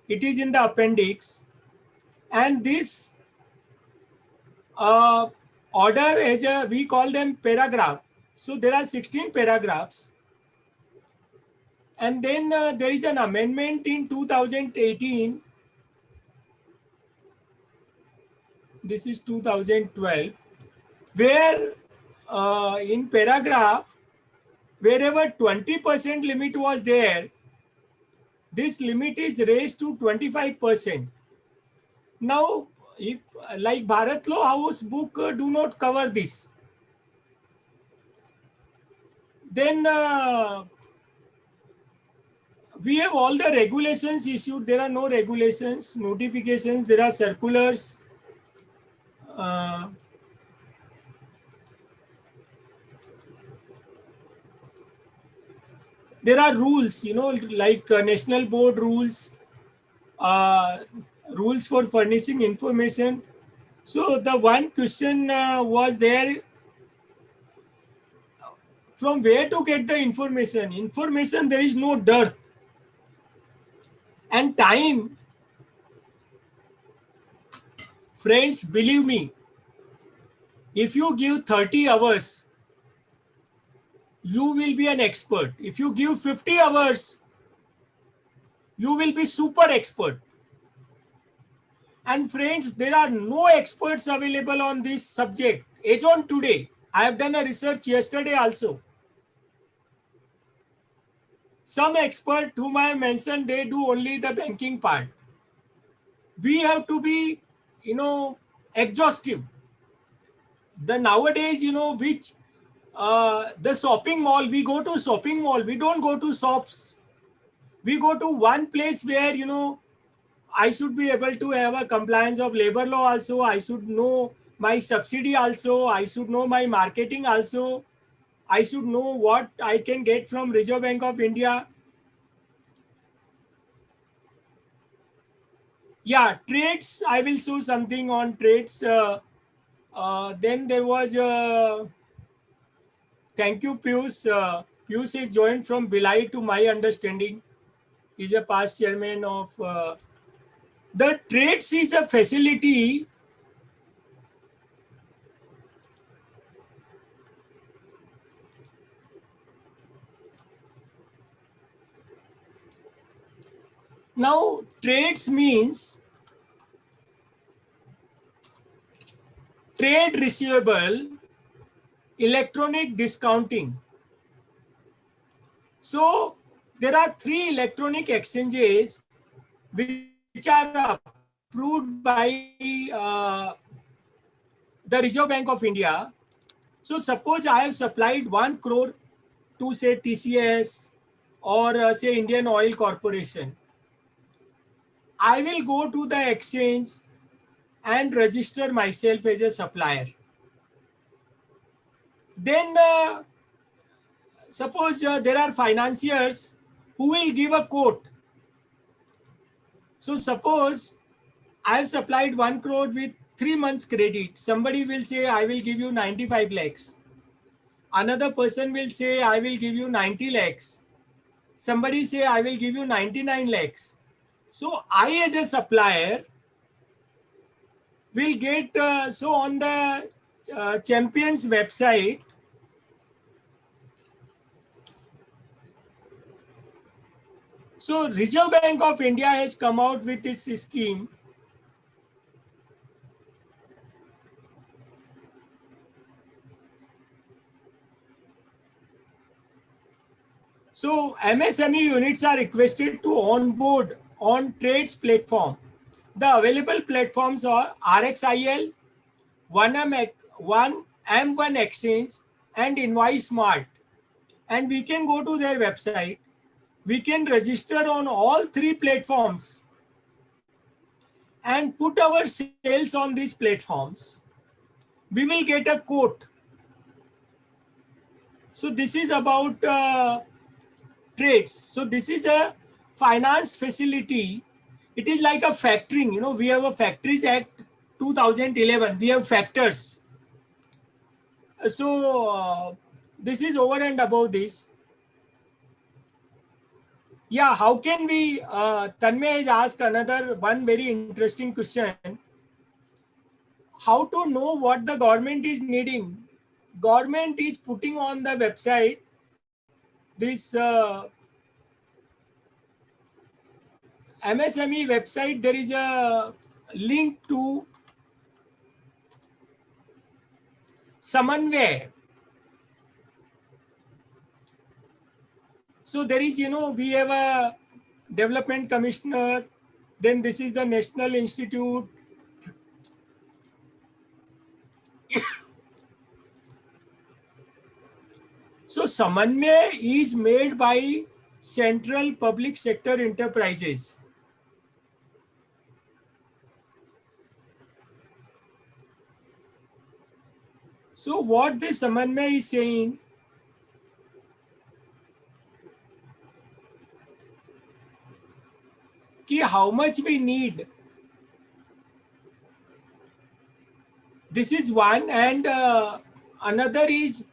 It is in the appendix. And this order is we call them paragraph. So there are 16 paragraphs. And then there is an amendment in 2018. This is 2012, where in paragraph, wherever 20% limit was there, this limit is raised to 25%. Now, if like Bharat Law House book do not cover this, then we have all the regulations issued. There are no regulations, notifications, there are circulars. Uh, there are rules, like national board rules, uh, rules for furnishing information. So the one question was there, from where to get the information? Information, there is no dearth. And time, friends, believe me, if you give 30 hours, you will be an expert. If you give 50 hours, you will be super expert. And friends, there are no experts available on this subject. As on today, I have done a research yesterday also. Some expert whom I have mentioned, they do only the banking part. We have to be, exhaustive. The nowadays, which the shopping mall, we go to shopping mall, we don't go to shops. We go to one place where, I should be able to have a compliance of labor law also. I should know my subsidy also. I should know my marketing also. I should know what I can get from Reserve Bank of India. Yeah, trades. I will show something on trades. Then there was, thank you, Pius. Pius is joined from Bilai to my understanding. He's a past chairman of the trades is a facility. Now, trades means trade receivable, electronic discounting. So, there are 3 electronic exchanges which are approved by the Reserve Bank of India. So, suppose I have supplied 1 crore to say TCS or say Indian Oil Corporation. I will go to the exchange and register myself as a supplier. Then suppose there are financiers who will give a quote. So suppose I have supplied 1 crore with 3 months credit. Somebody will say I will give you 95 lakhs. Another person will say I will give you 90 lakhs. Somebody say I will give you 99 lakhs. So I as a supplier will get so on the champions website. So Reserve Bank of India has come out with this scheme. So MSME units are requested to onboard on trades platform. The available platforms are RXIL, 1M1 Exchange, and Invoice Smart. And we can go to their website. We can register on all 3 platforms and put our sales on these platforms. We will get a quote. So this is about trades. So this is a finance facility. It is like a factoring. You know, we have a Factories Act 2011. We have factors. So this is over and above this. Yeah, how can we, Tanmay has asked another one very interesting question. How to know what the government is needing? Government is putting on the website this MSME website. There is a link to Samanvay. So there is, you know, we have a development commissioner. Then this is the National Institute. So Samanvay is made by Central Public Sector Enterprises. So what this Samanvay is saying, ki how much we need. This is one, and another is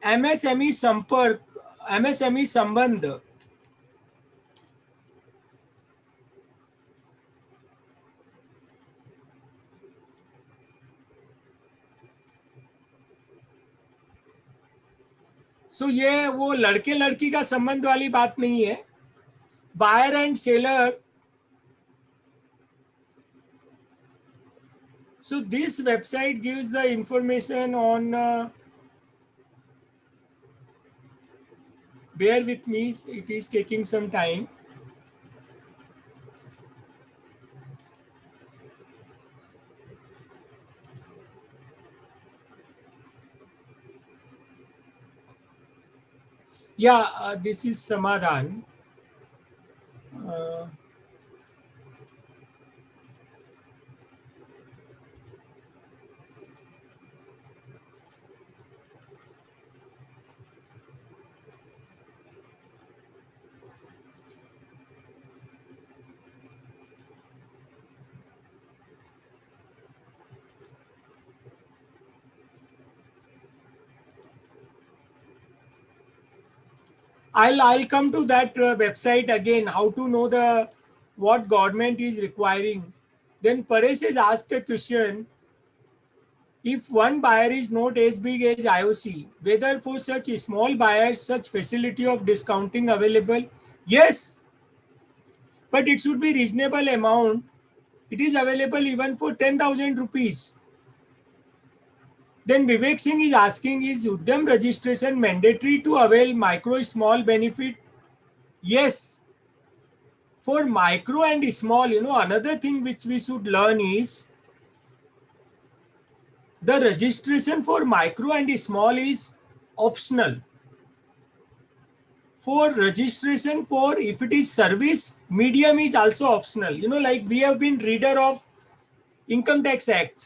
MSME Sampark, MSME Sambandh. सो ये वो लड़के लड़की का संबंध वाली बात नहीं है. Buyer and seller. So this website gives the information on, bear with me, it is taking some time. Yeah, this is Samadhan. I'll come to that website again, how to know the what government is requiring. Then Paresh has asked a question. If one buyer is not as big as IOC, whether for such small buyers such facility of discounting available? Yes. but it should be reasonable amount. It is available even for 10,000 rupees. Then Vivek Singh is asking, is Udyam registration mandatory to avail micro small benefit? Yes. For micro and small, another thing which we should learn is the registration for micro and small is optional. For registration for if it is service, medium is also optional. Like we have been reader of Income Tax Act.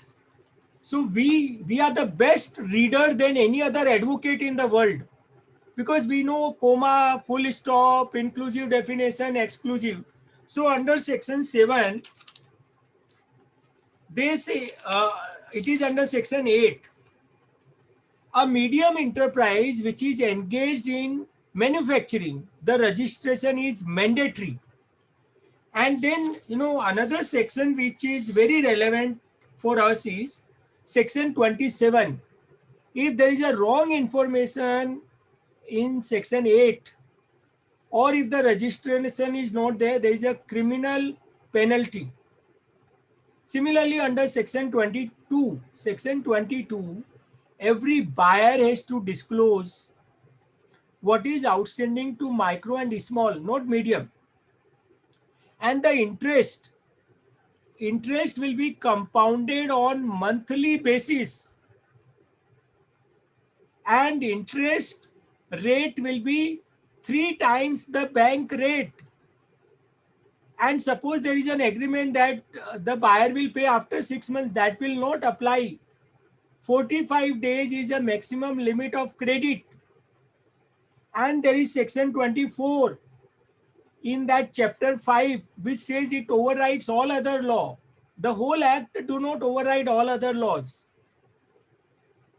So we are the best reader than any other advocate in the world, because we know comma, full stop, inclusive definition, exclusive. So under section 7, they say it is under section 8. A medium enterprise which is engaged in manufacturing, the registration is mandatory. And then, another section which is very relevant for us is section 27. If there is a wrong information in section 8, or if the registration is not there, there is a criminal penalty. Similarly, under section 22, every buyer has to disclose what is outstanding to micro and small, not medium. And the interest will be compounded on monthly basis, and interest rate will be 3 times the bank rate. And suppose there is an agreement that the buyer will pay after 6 months, that will not apply. 45 days is a maximum limit of credit. And there is section 24 in that chapter 5 which says it overrides all other law. The whole act do not override all other laws,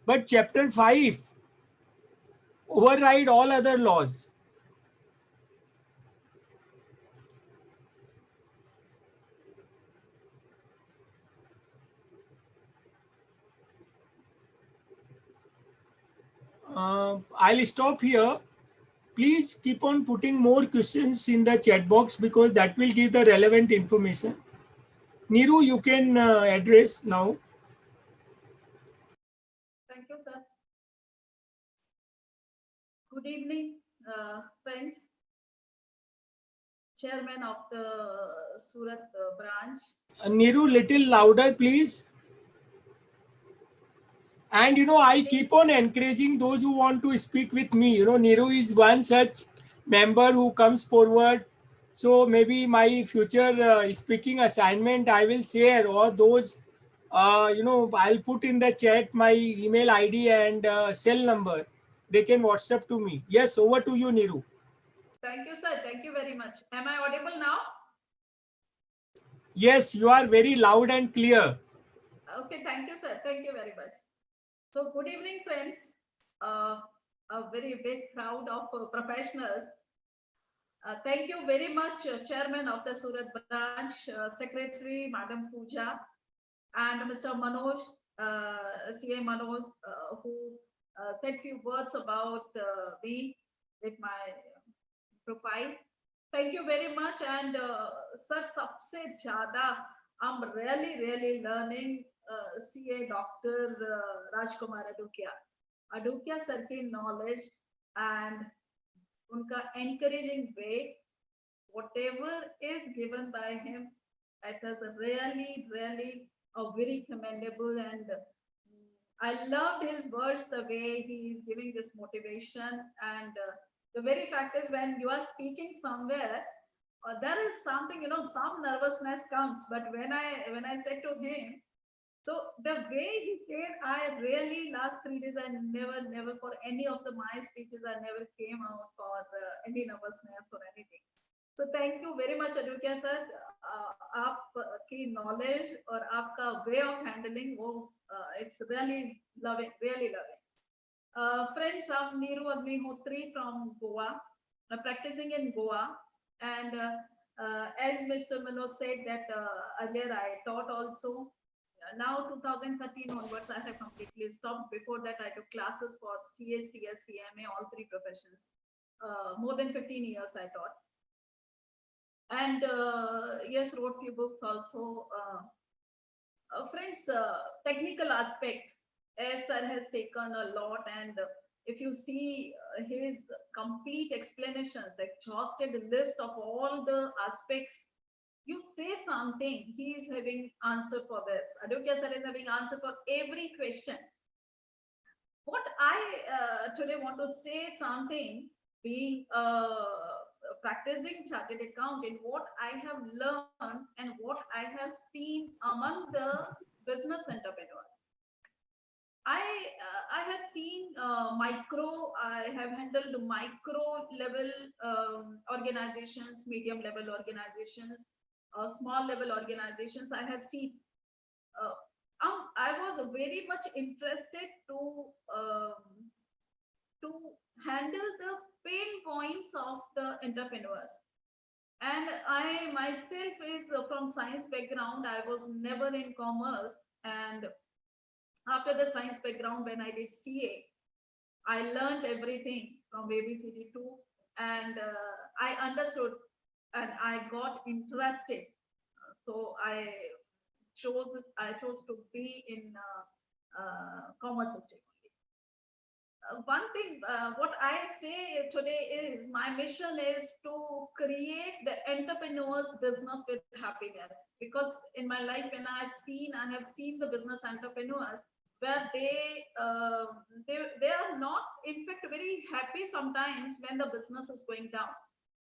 but chapter 5 override all other laws. I'll stop here. Please keep on putting more questions in the chat box, because that will give the relevant information. Niru, you can address now. Thank you, sir. Good evening, friends. Chairman of the Surat branch. Niru, little louder, please. And I keep on encouraging those who want to speak with me. Niru is one such member who comes forward. So maybe my future speaking assignment I will share, or those, I'll put in the chat my email ID and cell number. They can WhatsApp to me. Yes, over to you, Niru. Thank you, sir. Thank you very much. Am I audible now? Yes, you are very loud and clear. Okay, thank you, sir. Thank you very much. So, good evening, friends. A very big crowd of professionals. Thank you very much, Chairman of the Surat branch, Secretary, Madam Pooja, and Mr. Manoj, CA Manoj, who said few words about me with my profile. Thank you very much. And sir, सबसे ज़्यादा I'm really learning CA Dr. Rajkumar Adukia sir की knowledge and उनका encouraging way, whatever is given by him, it is really a very commendable. And I loved his words, the way he is giving this motivation. And the very fact is, when you are speaking somewhere, there is something, some nervousness comes. But when I said to him, so the way he said, I really last 3 days, I never for any of my speeches, I never came out for any nervousness or anything. So thank you very much, Adukya sir. आपकी knowledge और आपका way of handling, it's really loving, really loving. Friends of Neeru Agnihotri from Goa, practicing in Goa, and as Mr. Manoj said that earlier I taught also. Now 2013 onwards, I have completely stopped. Before that, I took classes for CA, CS, CMA, all three professions. More than 15 years I taught. and yes, wrote few books also. Friends, technical aspect, as sir has taken a lot, and if you see his complete explanations, exhausted list of all the aspects, you say something, he is having answer for this. Aditya sir is having answer for every question. What I today want to say something, being practicing chartered accountant, what I have learned and what I have seen among the business entrepreneurs. I have seen micro. I have handled micro level organizations, medium level organizations, small level organizations. I have seen. Uh, I was very much interested to handle the pain points of the entrepreneurs. And I myself is from science background. I was never in commerce, and after the science background, when I did CA, I learned everything from ABCD too, and I understood and I got interested. So I chose to be in commerce stream. One thing, what I say today is my mission is to create the entrepreneur's business with happiness. Because in my life, when I have seen the business entrepreneurs where they are not, in fact, very happy sometimes when the business is going down.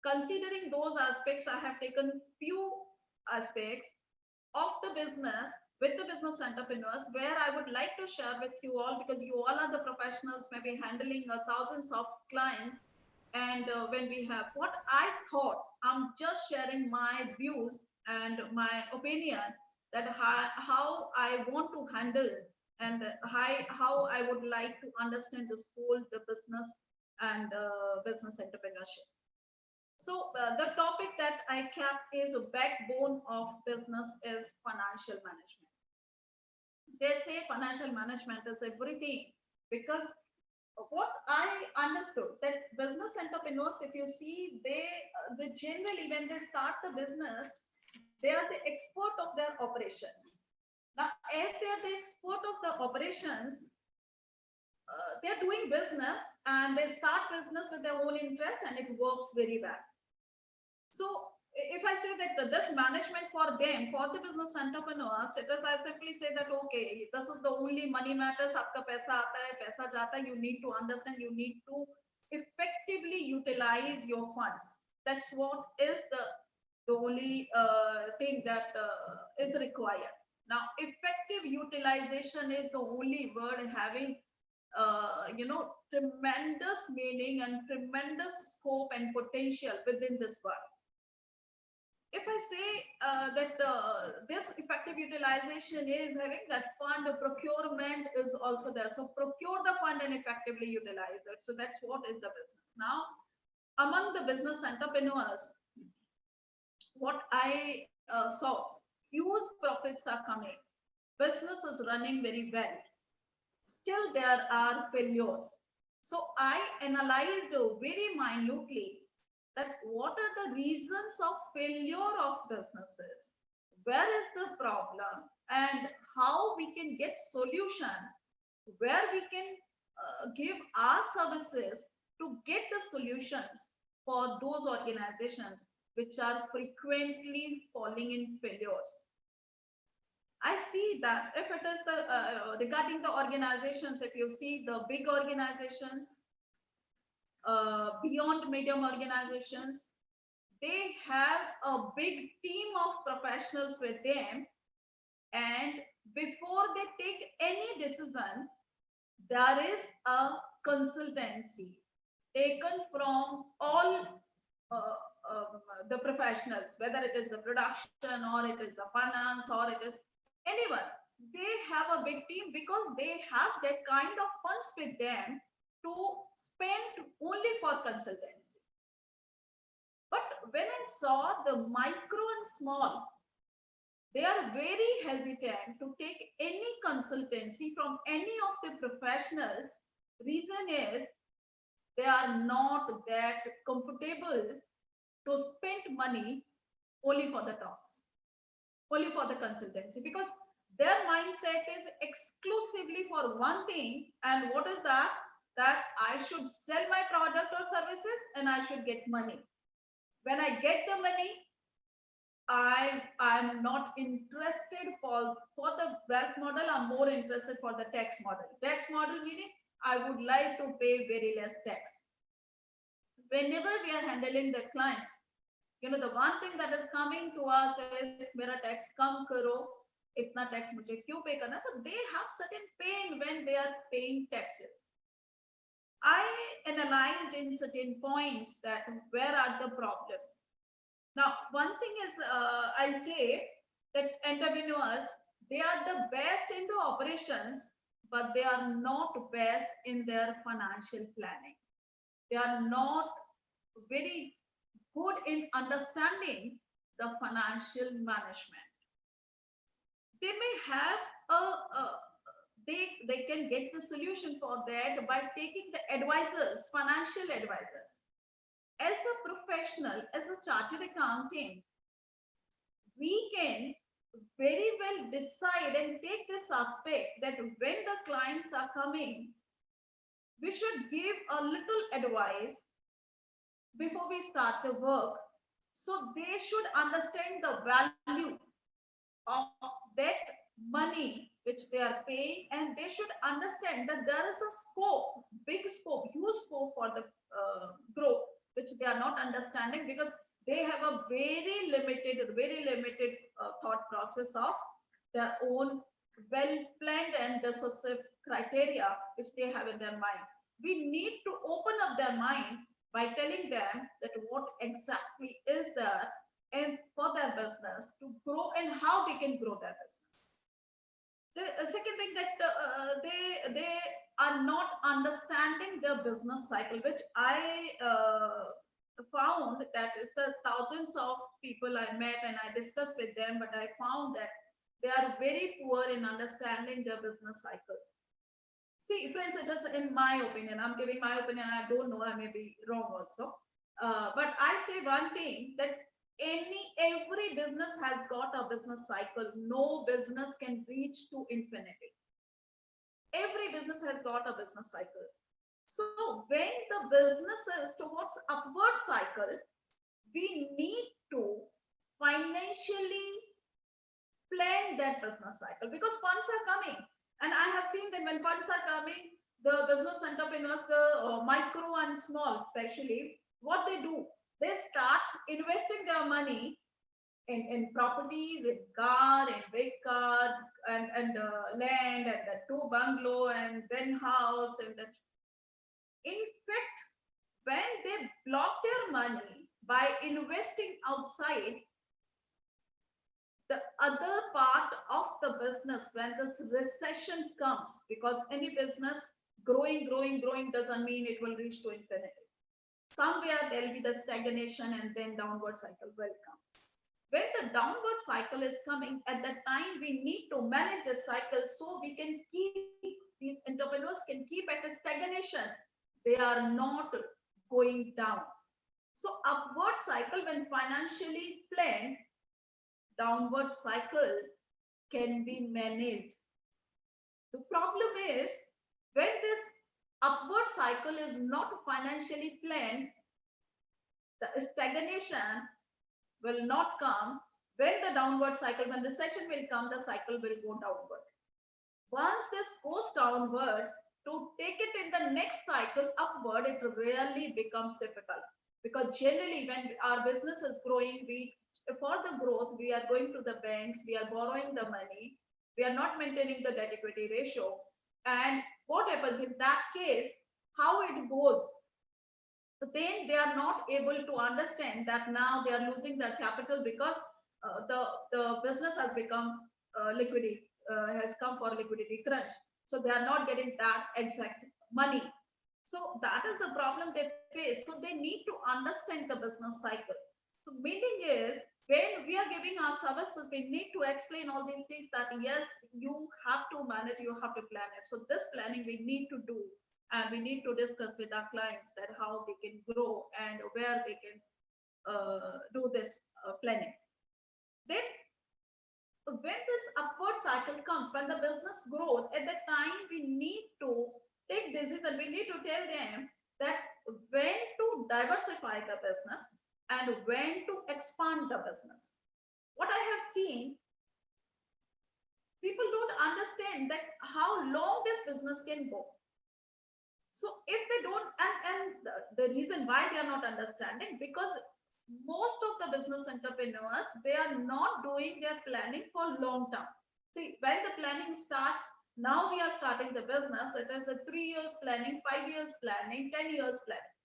Considering those aspects, I have taken few aspects of the business with the business entrepreneurs where I would like to share with you all, because you all are the professionals, maybe handling thousands of clients. And when we have what I thought, I'm just sharing my views and my opinion that how I want to handle and how I would like to understand this whole the business and business entrepreneurship. So the topic that I kept is a backbone of business is financial management. They say financial management is everything, because what I understood that business entrepreneurs, if you see, they generally when they start the business, they are the expert of their operations. Now, as they are the expert of the operations, they're doing business and they start business with their own interest and it works very well. So if I say that this management for them, for the business entrepreneurs, it is, I simply say that, okay, this is the only money matters, aapka paisa aata hai, paisa jata hai, you need to understand, you need to effectively utilize your funds. That's what is the only thing that is required. Now, effective utilization is the only word having tremendous meaning and tremendous scope and potential within this word. If I say that this effective utilization is having that fund procurement is also there. So procure the fund and effectively utilize it. So that's what is the business. Now, among the business entrepreneurs, what I saw, huge profits are coming. Business is running very well. Still, there are failures. So I analyzed very minutely that what are the reasons of failure of businesses, where is the problem, and how we can get solution, where we can give our services to get the solutions for those organizations which are frequently falling in failures. I see that if it is the regarding the organizations, if you see the big organizations, beyond medium organizations, they have a big team of professionals with them, and before they take any decision, there is a consultancy taken from all the professionals, whether it is the production or it is the finance or it is anyone. They have a big team because they have that kind of funds with them to spend only for consultancy. But when I saw the micro and small, they are very hesitant to take any consultancy from any of the professionals. Reason is they are not that comfortable to spend money only for the talks, only for the consultancy, because their mindset is exclusively for one thing. And what is that? That I should sell my product or services and I should get money. When I get the money, I'm not interested for the wealth model. I'm more interested for the tax model. Tax model meaning I would like to pay very less tax. Whenever we are handling the clients, the one thing that is coming to us is mera tax kam karo, itna tax mujhe kyun pay karna. So they have certain pain when they are paying taxes. I analyzed in certain points that where are the problems. Now, one thing is, I'll say that entrepreneurs, they are the best in the operations, but they are not best in their financial planning. They are not very good in understanding the financial management. They may have they can get the solution for that by taking the advisors, financial advisors. As a professional, as a chartered accountant, we can very well decide and take this aspect that when the clients are coming, we should give a little advice before we start the work. So they should understand the value of that money which they are paying, and they should understand that there is a scope, big scope, huge scope for the growth, which they are not understanding because they have a very limited thought process of their own well planned and decisive criteria which they have in their mind. We need to open up their mind by telling them that what exactly is there and for their business to grow and how they can grow their business. The second thing that they are not understanding the business cycle, which I found that is the thousands of people I met and I discussed with them, but I found that they are very poor in understanding their business cycle. See, friends, it is in my opinion. I'm giving my opinion. I don't know. I may be wrong also. But I say one thing that every business has got a business cycle. No business can reach to infinity. Every business has got a business cycle. So when the business is towards upward cycle, we need to financially plan that business cycle because funds are coming. And I have seen that when funds are coming, the business entrepreneurs, the micro and small, especially, what they do, they start investing their money in properties, in car, in big car, and land, and the two bungalow, and then house, and that. In fact, when they block their money by investing outside, the other part of the business, when this recession comes, because any business growing doesn't mean it will reach to infinity. Somewhere there will be the stagnation and then downward cycle will come. When the downward cycle is coming, at that time we need to manage the cycle so we can keep, these entrepreneurs can keep at a stagnation. They are not going down. So upward cycle, when financially planned, downward cycle can be managed. The problem is when this upward cycle is not financially planned, the stagnation will not come. When the downward cycle, when recession will come, the cycle will go downward. Once this goes downward, to take it in the next cycle upward, it really becomes difficult. Because generally, when our business is growing, for the growth, we are going to the banks, we are borrowing the money, we are not maintaining the debt equity ratio. And what happens in that case, how it goes? So then they are not able to understand that now they are losing their capital because the business has become liquidity, has come for liquidity crunch. So they are not getting that exact money. So that is the problem they face. So they need to understand the business cycle. So meaning is when we are giving our services, we need to explain all these things that yes, you have to manage, you have to plan it. So this planning we need to do, and we need to discuss with our clients that how they can grow and where they can do this planning. then when this upward cycle comes, when the business grows, at that time we need to take decision. We need to tell them that when to diversify the business and when to expand the business. What I have seen, people don't understand that how long this business can go. So if they don't, and the reason why they are not understanding, because most of the business entrepreneurs, they are not doing their planning for long term. See, when the planning starts, now we are starting the business, it is the 3 years planning, 5 years planning, 10 years planning.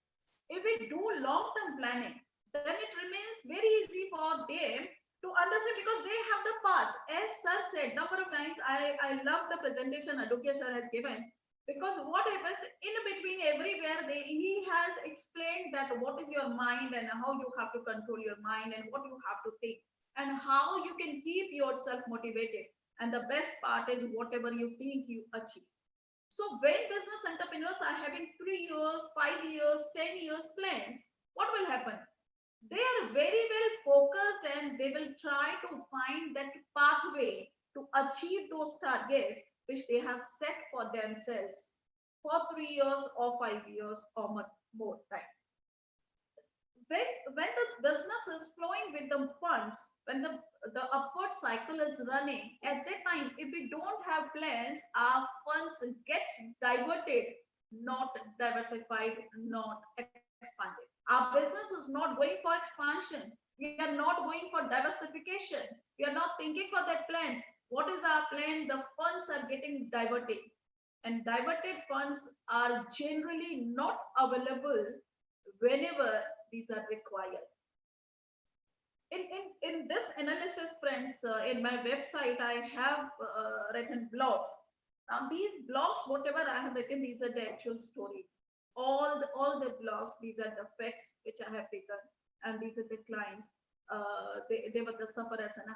If we do long term planning, then it remains very easy for them to understand, because they have the path. As sir said number of times, I love the presentation Adukya sir has given, because what happens in between everywhere, he has explained that what is your mind and how you have to control your mind and what you have to think and how you can keep yourself motivated. And the best part is whatever you think you achieve. So when business entrepreneurs are having 3 years, 5 years, 10 years plans, what will happen? They are very well focused and they will try to find that pathway to achieve those targets which they have set for themselves for 3 years or 5 years or more time. When this business is flowing with the funds, when the upward cycle is running, at that time, if we don't have plans, our funds gets diverted, not diversified, not expanded. Our business is not going for expansion. We are not going for diversification. We are not thinking for that plan. What is our plan? The funds are getting diverted, and diverted funds are generally not available whenever these are required. In this analysis, friends, in my website, I have written blogs. Now, these blogs, whatever I have written, these are the actual stories. All the blogs, these are the facts which I have taken, and these are the clients. They were the sufferers, and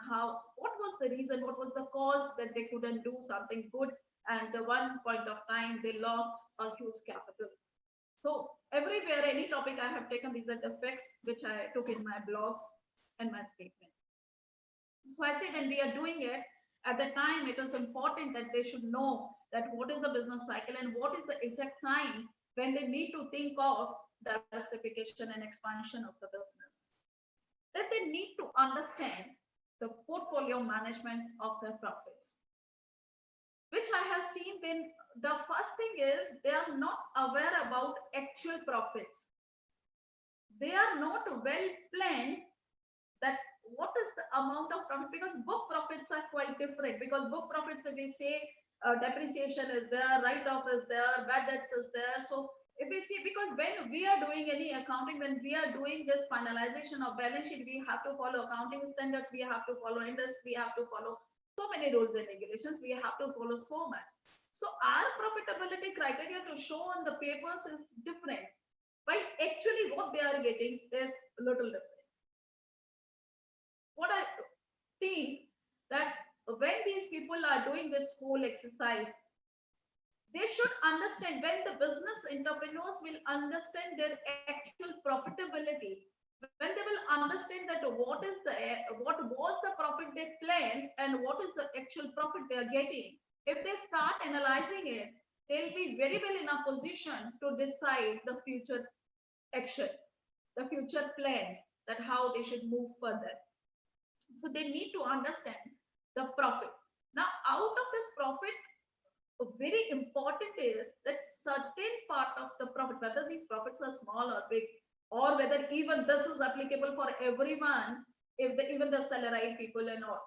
what was the reason, what was the cause that they couldn't do something good, and the one point of time they lost a huge capital. So everywhere, any topic I have taken, these are the facts which I took in my blogs and my statement. So I say when we are doing it, at the time, it is important that they should know that what is the business cycle and what is the exact time when they need to think of diversification and expansion of the business. That they need to understand the portfolio management of their profits, which I have seen. Then the first thing is they are not aware about actual profits. They are not well planned that what is the amount of profit, because book profits are quite different. Because book profits, if we say depreciation is there, write-off is there, bad debts is there. So if we see, because when we are doing any accounting, when we are doing this finalization of balance sheet, we have to follow accounting standards, we have to follow industry, we have to follow so many rules and regulations, we have to follow so much. So our profitability criteria to show on the papers is different, but actually what they are getting is a little different. What I think that when these people are doing this whole exercise, they should understand, when the business entrepreneurs will understand their actual profitability, when they will understand that what was the profit they planned and what is the actual profit they are getting, if they start analyzing it, they'll be very well in a position to decide the future action, the future plans, that how they should move further. So they need to understand the profit. Now, out of this profit, very important is that certain part of the profit, whether these profits are small or big, or whether even this is applicable for everyone, if even the salaried people and all,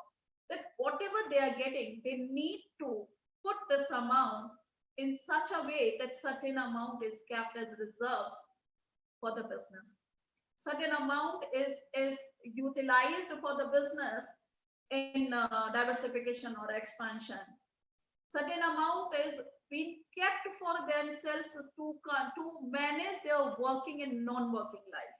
that whatever they are getting, they need to put this amount in such a way that certain amount is kept as reserves for the business. Certain amount is utilized for the business in diversification or expansion. Certain amount is being kept for themselves to manage their working and non-working life.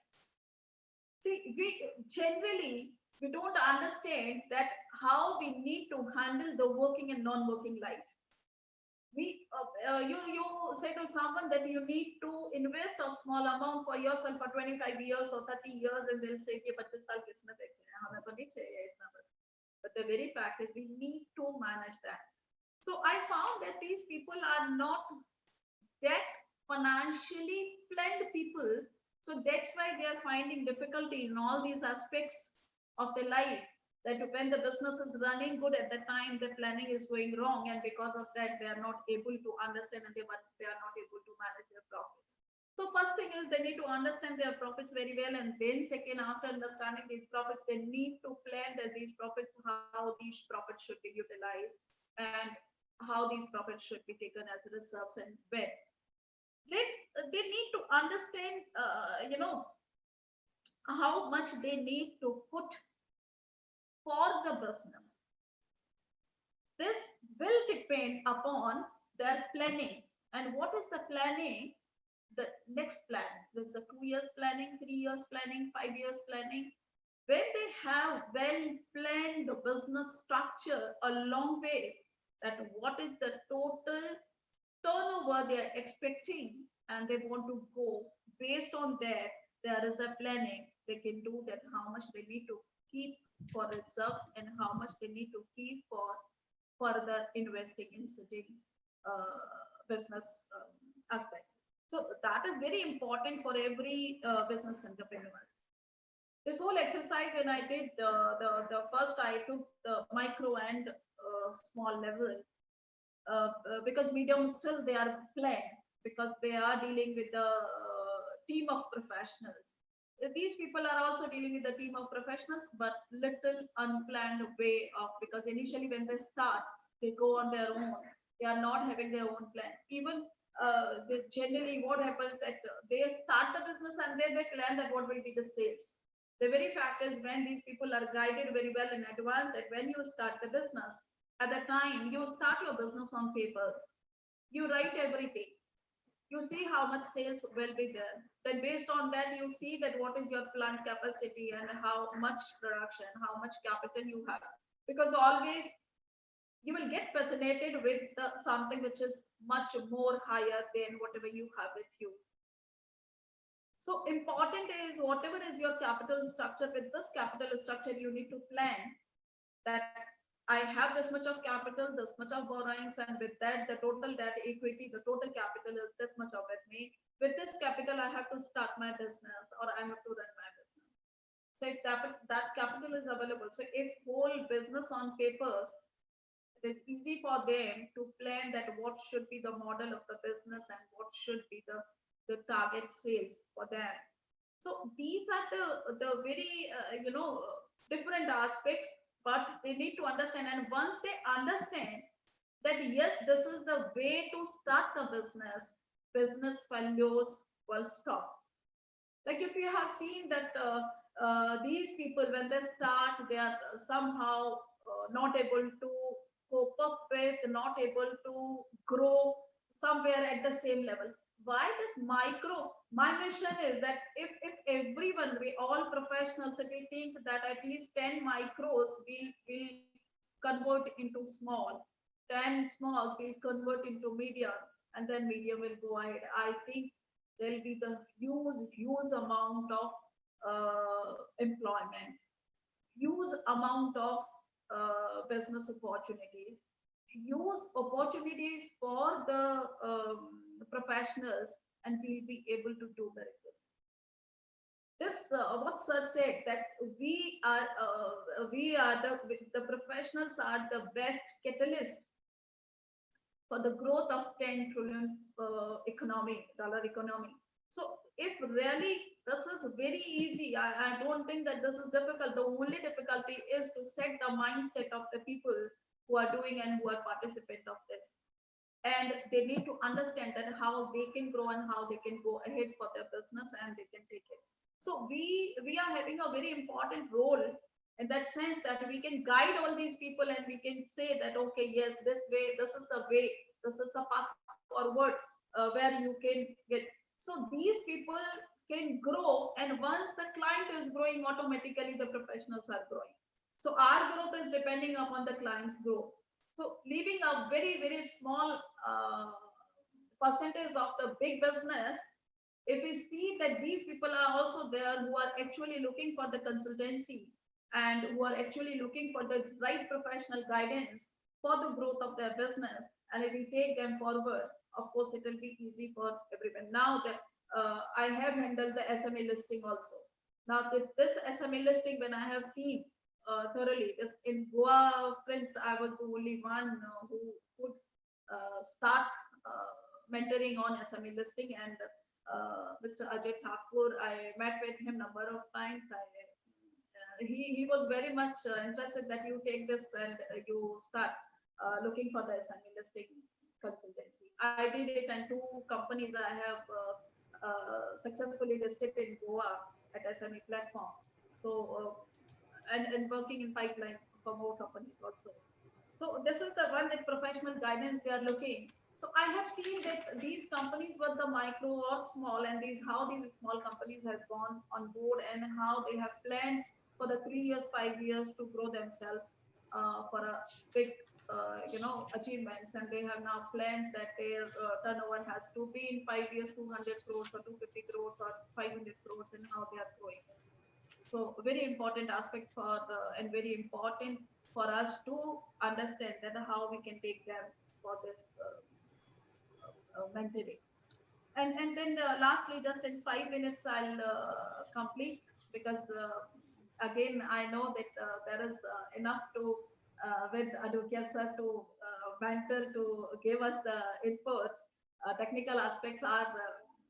See, we don't understand that how we need to handle the working and non-working life. You say to someone that you need to invest a small amount for yourself for 25 years or 30 years, and they'll say कि 25 साल किसने देखे हैं, हमें तो नहीं चाहिए इतना बड़ा. But the very fact is we need to manage that. So I found that these people are not that financially planned people. So that's why they are finding difficulty in all these aspects of their life. That when the business is running good at the time, the planning is going wrong, and because of that, they are not able to understand and they are not able to manage their profits. So first thing is they need to understand their profits very well, and then second, after understanding these profits, they need to plan that these profits, how these profits should be utilized, and how these profits should be taken as reserves and when. They need to understand, how much they need to put for the business. This will depend upon their planning. And what is the planning? The next plan. There's the 2 years planning, 3 years planning, 5 years planning. When they have well planned business structure a long way, that what is the total turnover they are expecting, and they want to go based on that, there is a planning. They can do that, how much they need to keep for reserves and how much they need to keep for further investing in certain business aspects. So that is very important for every business entrepreneur. This whole exercise, when I did the first, I took the micro and small level, because medium still they are planned, because they are dealing with the team of professionals. These people are also dealing with the team of professionals, but little unplanned way of, because initially when they start, they go on their own. They are not having their own plan. Even generally what happens that they start the business and then they plan that what will be the sales. The very fact is when these people are guided very well in advance, that when you start the business, at the time you start your business on papers, you write everything, you see how much sales will be there, then based on that you see that what is your plant capacity and how much production, how much capital you have, because always you will get fascinated with something which is much more higher than whatever you have with you. So important is whatever is your capital structure, with this capital structure you need to plan that I have this much of capital, this much of borrowings, and with that, the total debt equity, the total capital is this much of with me. With this capital, I have to start my business or I have to run my business. So if that capital is available, so if whole business on papers, it is easy for them to plan that what should be the model of the business and what should be the target sales for them. So these are the very, different aspects, but they need to understand. And once they understand that, yes, this is the way to start the business failures will stop. Like if you have seen that these people, when they start, they are somehow not able to cope up with, not able to grow somewhere at the same level. Why this micro? My mission is that if everyone, we all professionals, if we think that at least 10 micros will convert into small, 10 smalls will convert into medium, and then medium will go ahead. I think there'll be the huge amount of employment, huge amount of business opportunities, huge opportunities for the professionals, and we'll be able to do very good. This what sir said, that we are the professionals are the best catalyst for the growth of 10 trillion dollar economy. So if really this is very easy, I don't think that this is difficult. The only difficulty is to set the mindset of the people who are doing and who are participant of this. And they need to understand that how they can grow and how they can go ahead for their business and they can take it. So we are having a very important role in that sense, that we can guide all these people and we can say that, okay, yes, this way, this is the way, this is the path forward where you can get. So these people can grow, and once the client is growing, automatically the professionals are growing. So our growth is depending upon the client's growth. So leaving a very, very small percentage of the big business, if we see that these people are also there who are actually looking for the consultancy and who are actually looking for the right professional guidance for the growth of their business, and if we take them forward, of course it will be easy for everyone. Now that I have handled the SME listing also. Now this SME listing, when I have seen thoroughly this in Goa, friends, I was the only one who could start mentoring on SME listing, and Mr. Ajay Thakur, I met with him number of times. He was very much interested that you take this and you start looking for the SME listing consultancy. I did it, and two companies I have successfully listed in Goa at SME platform. So and working in pipeline for more companies also. So this is the one that professional guidance they are looking. So I have seen that these companies were the micro or small, and these how these small companies have gone on board and how they have planned for the 3 years, 5 years to grow themselves for a big, achievements, and they have now plans that their turnover has to be in 5 years 200 crores or 250 crores or 500 crores, and how they are growing. So very important aspect for and very important for us to understand that how we can take them for this mentoring. And then lastly, just in 5 minutes, I'll complete, because again I know that there is enough to with Adukia sir to mentor to give us the inputs. Technical aspects are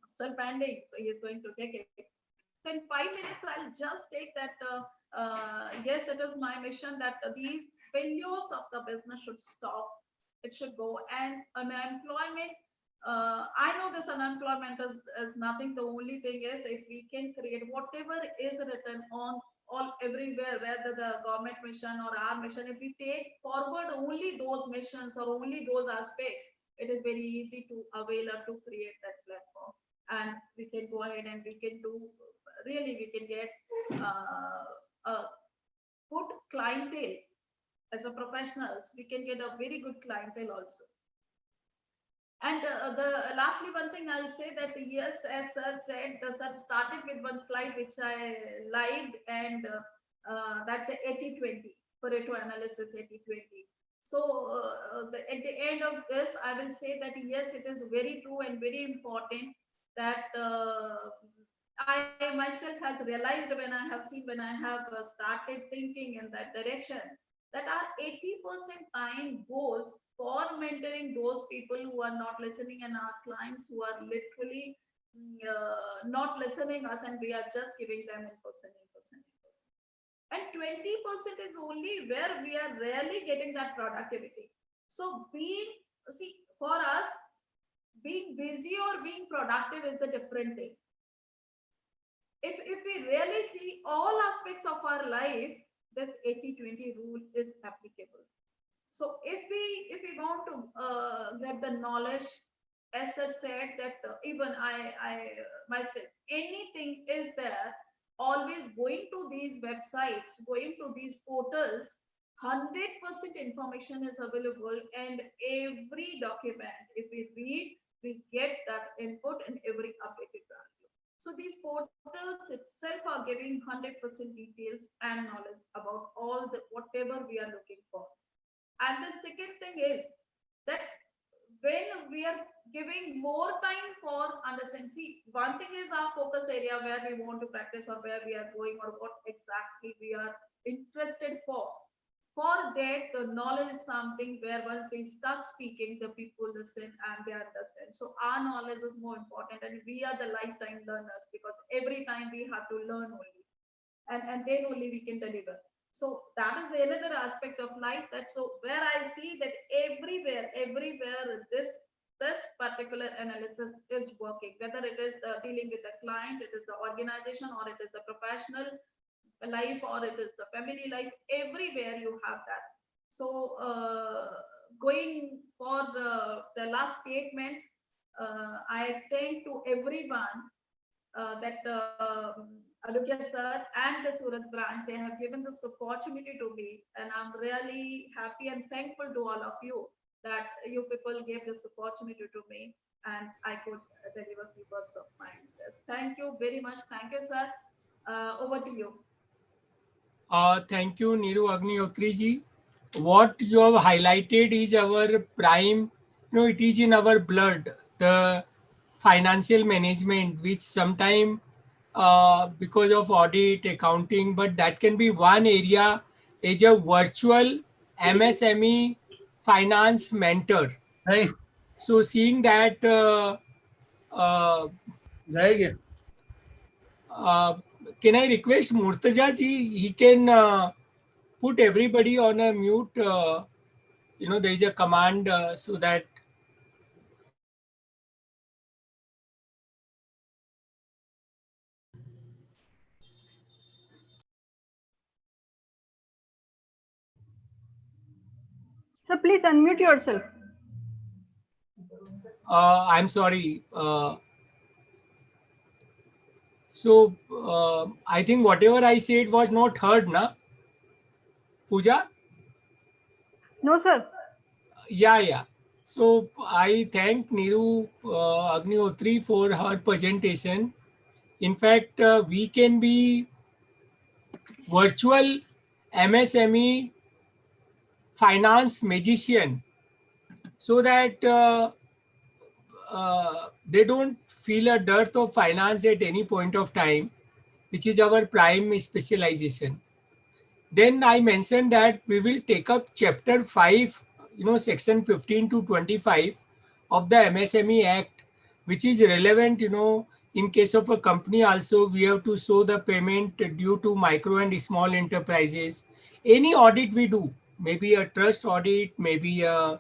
still pending, so he is going to take it. So in 5 minutes, I'll just take that. Yes, it is my mission that these failures of the business should stop. It should go. And unemployment, I know this unemployment is nothing. The only thing is if we can create whatever is written on all everywhere, whether the government mission or our mission, if we take forward only those missions or only those aspects, it is very easy to avail or to create that platform. And we can go ahead and we can do, really we can get a good clientele. As a professionals, we can get a very good clientele also. And the lastly, one thing I'll say that yes, as sir said, the sir started with one slide which I liked, and that the 80-20 Pareto analysis 80-20. So at the end of this, I will say that yes, it is very true and very important that I myself has realized when I have seen, when I have started thinking in that direction, that our 80% time goes for mentoring those people who are not listening, and our clients who are literally not listening us, and we are just giving them inputs and inputs and inputs. And 20% is only where we are rarely getting that productivity. So for us, being busy or being productive is the different thing. If we really see all aspects of our life, this 80-20 rule is applicable. So if we want to get the knowledge, as I said, that even I myself, anything is there, always going to these websites, going to these portals, 100% information is available, and every document, if we read, we get that input and every updated value. So these portals itself are giving 100% details and knowledge about all the whatever we are looking for. And the second thing is that when we are giving more time for understanding, see, one thing is our focus area where we want to practice or where we are going or what exactly we are interested for. For that, the knowledge is something where once we start speaking, the people listen and they understand. So our knowledge is more important, and we are the lifetime learners, because every time we have to learn only, and then only we can deliver. So that is the another aspect of life. That so where I see that everywhere this particular analysis is working, whether it is the dealing with the client, it is the organization, or it is the professional life, or it is the family life, everywhere you have that. So going for the last statement, I thank to everyone that Alukya sir and the Surat branch, they have given this opportunity to me, and I'm really happy and thankful to all of you that you people gave this opportunity to me, and I could deliver few words of mine. Yes, thank you very much. Thank you, sir. Over to you. Thank you, Niru Agnihotri ji. What you have highlighted is our prime, it is in our blood, the financial management, which sometime because of audit, accounting, but that can be one area as a virtual MSME finance mentor. Hey, So seeing that, uh, जाएंगे uh, can I request Murtaja ji, he can put everybody on a mute. There is a command so that So please unmute yourself. I'm sorry. So I think whatever I said was not heard, na? Pooja? No, sir. Yeah. So I thank Niru Agnihotri for her presentation. In fact, we can be virtual MSME finance magician so that they don't feel a dearth of finance at any point of time, which is our prime specialization. Then I mentioned that we will take up chapter 5, section 15 to 25 of the MSME Act, which is relevant, in case of a company also, we have to show the payment due to micro and small enterprises. Any audit we do, maybe a trust audit, maybe a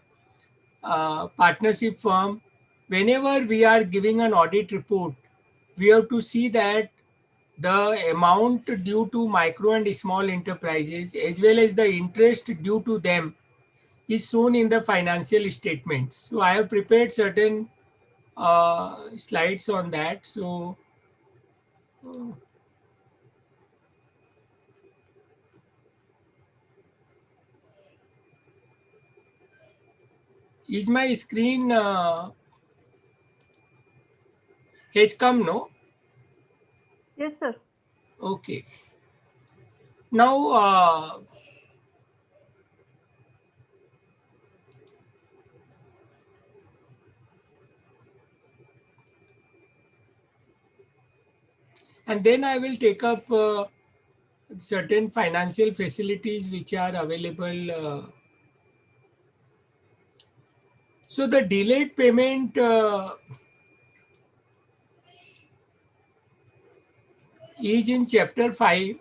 partnership firm, whenever we are giving an audit report, we have to see that the amount due to micro and small enterprises as well as the interest due to them is shown in the financial statements. So I have prepared certain slides on that. So is my screen has come, no? Yes, sir. Okay. Now, and then I will take up certain financial facilities which are available. So the delayed payment is in chapter 5,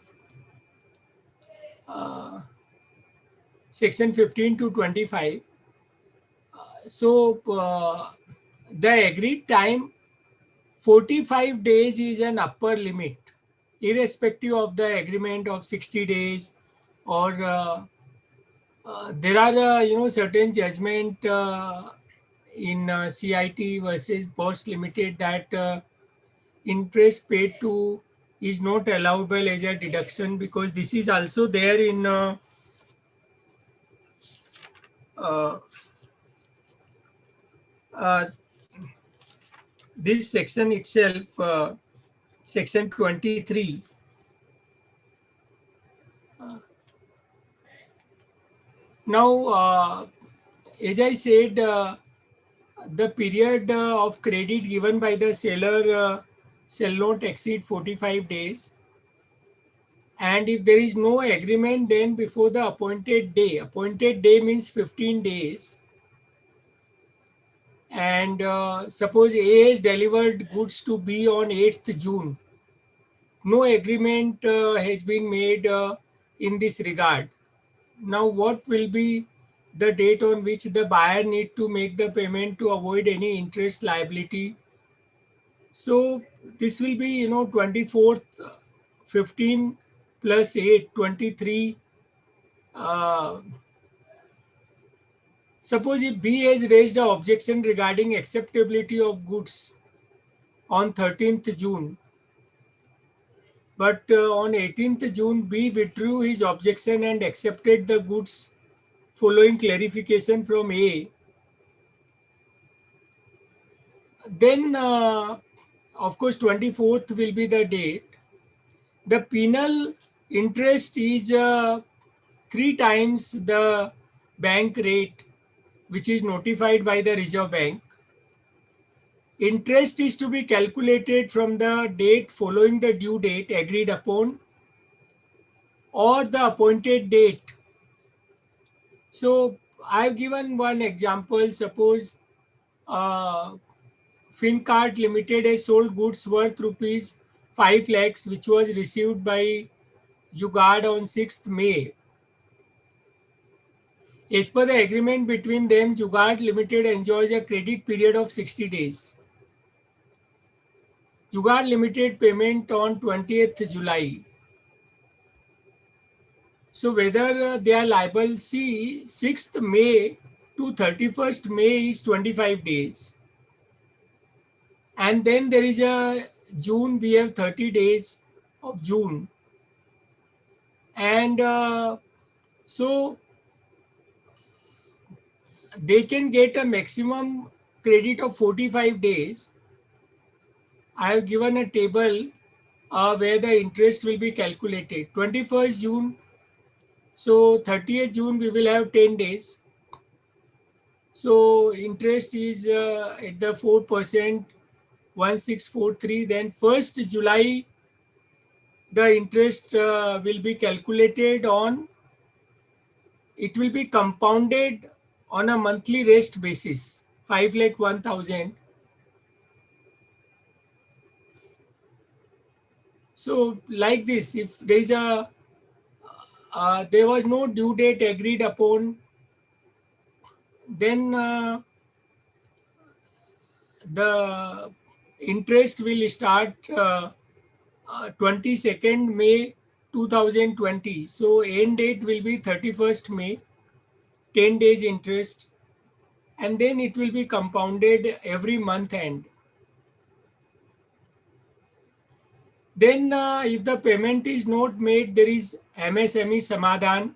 section 15 to 25. So the agreed time 45 days is an upper limit, irrespective of the agreement of 60 days or there are certain judgment in CIT versus Bosch Limited that interest paid to is not allowable as a deduction because this is also there in uh, uh, this section itself, section 23. Now, as I said, the period of credit given by the seller shall not exceed 45 days. And if there is no agreement, then before the appointed day means 15 days. And suppose A has delivered goods to B on 8th June. No agreement has been made in this regard. Now, what will be the date on which the buyer need to make the payment to avoid any interest liability? So this will be, 24th, 15 plus 8, 23. Suppose if B has raised an objection regarding acceptability of goods on 13th June, But on 18th June, B withdrew his objection and accepted the goods following clarification from A. Then, of course, 24th will be the date. The penal interest is 3 times the bank rate, which is notified by the Reserve Bank. Interest is to be calculated from the date following the due date agreed upon or the appointed date. So I've given one example. Suppose Fincart Limited has sold goods worth rupees 5 lakhs, which was received by Jugaad on 6th May. As per the agreement between them, Jugaad Limited enjoys a credit period of 60 days. Jugaad Limited payment on 20th July. So whether they are liable, see 6th May to 31st May is 25 days. And then there is a June, we have 30 days of June. And so they can get a maximum credit of 45 days. I have given a table where the interest will be calculated. 21st June, so 30th June we will have 10 days. So interest is at the 4%, 1643. Then 1st July, the interest will be calculated on, it will be compounded on a monthly rest basis, 5 lakh 1,000. So like this, if there is there was no due date agreed upon, then the interest will start 22nd May 2020. So end date will be 31st May, 10 days interest, and then it will be compounded every month end. Then if the payment is not made, there is MSME Samadhan.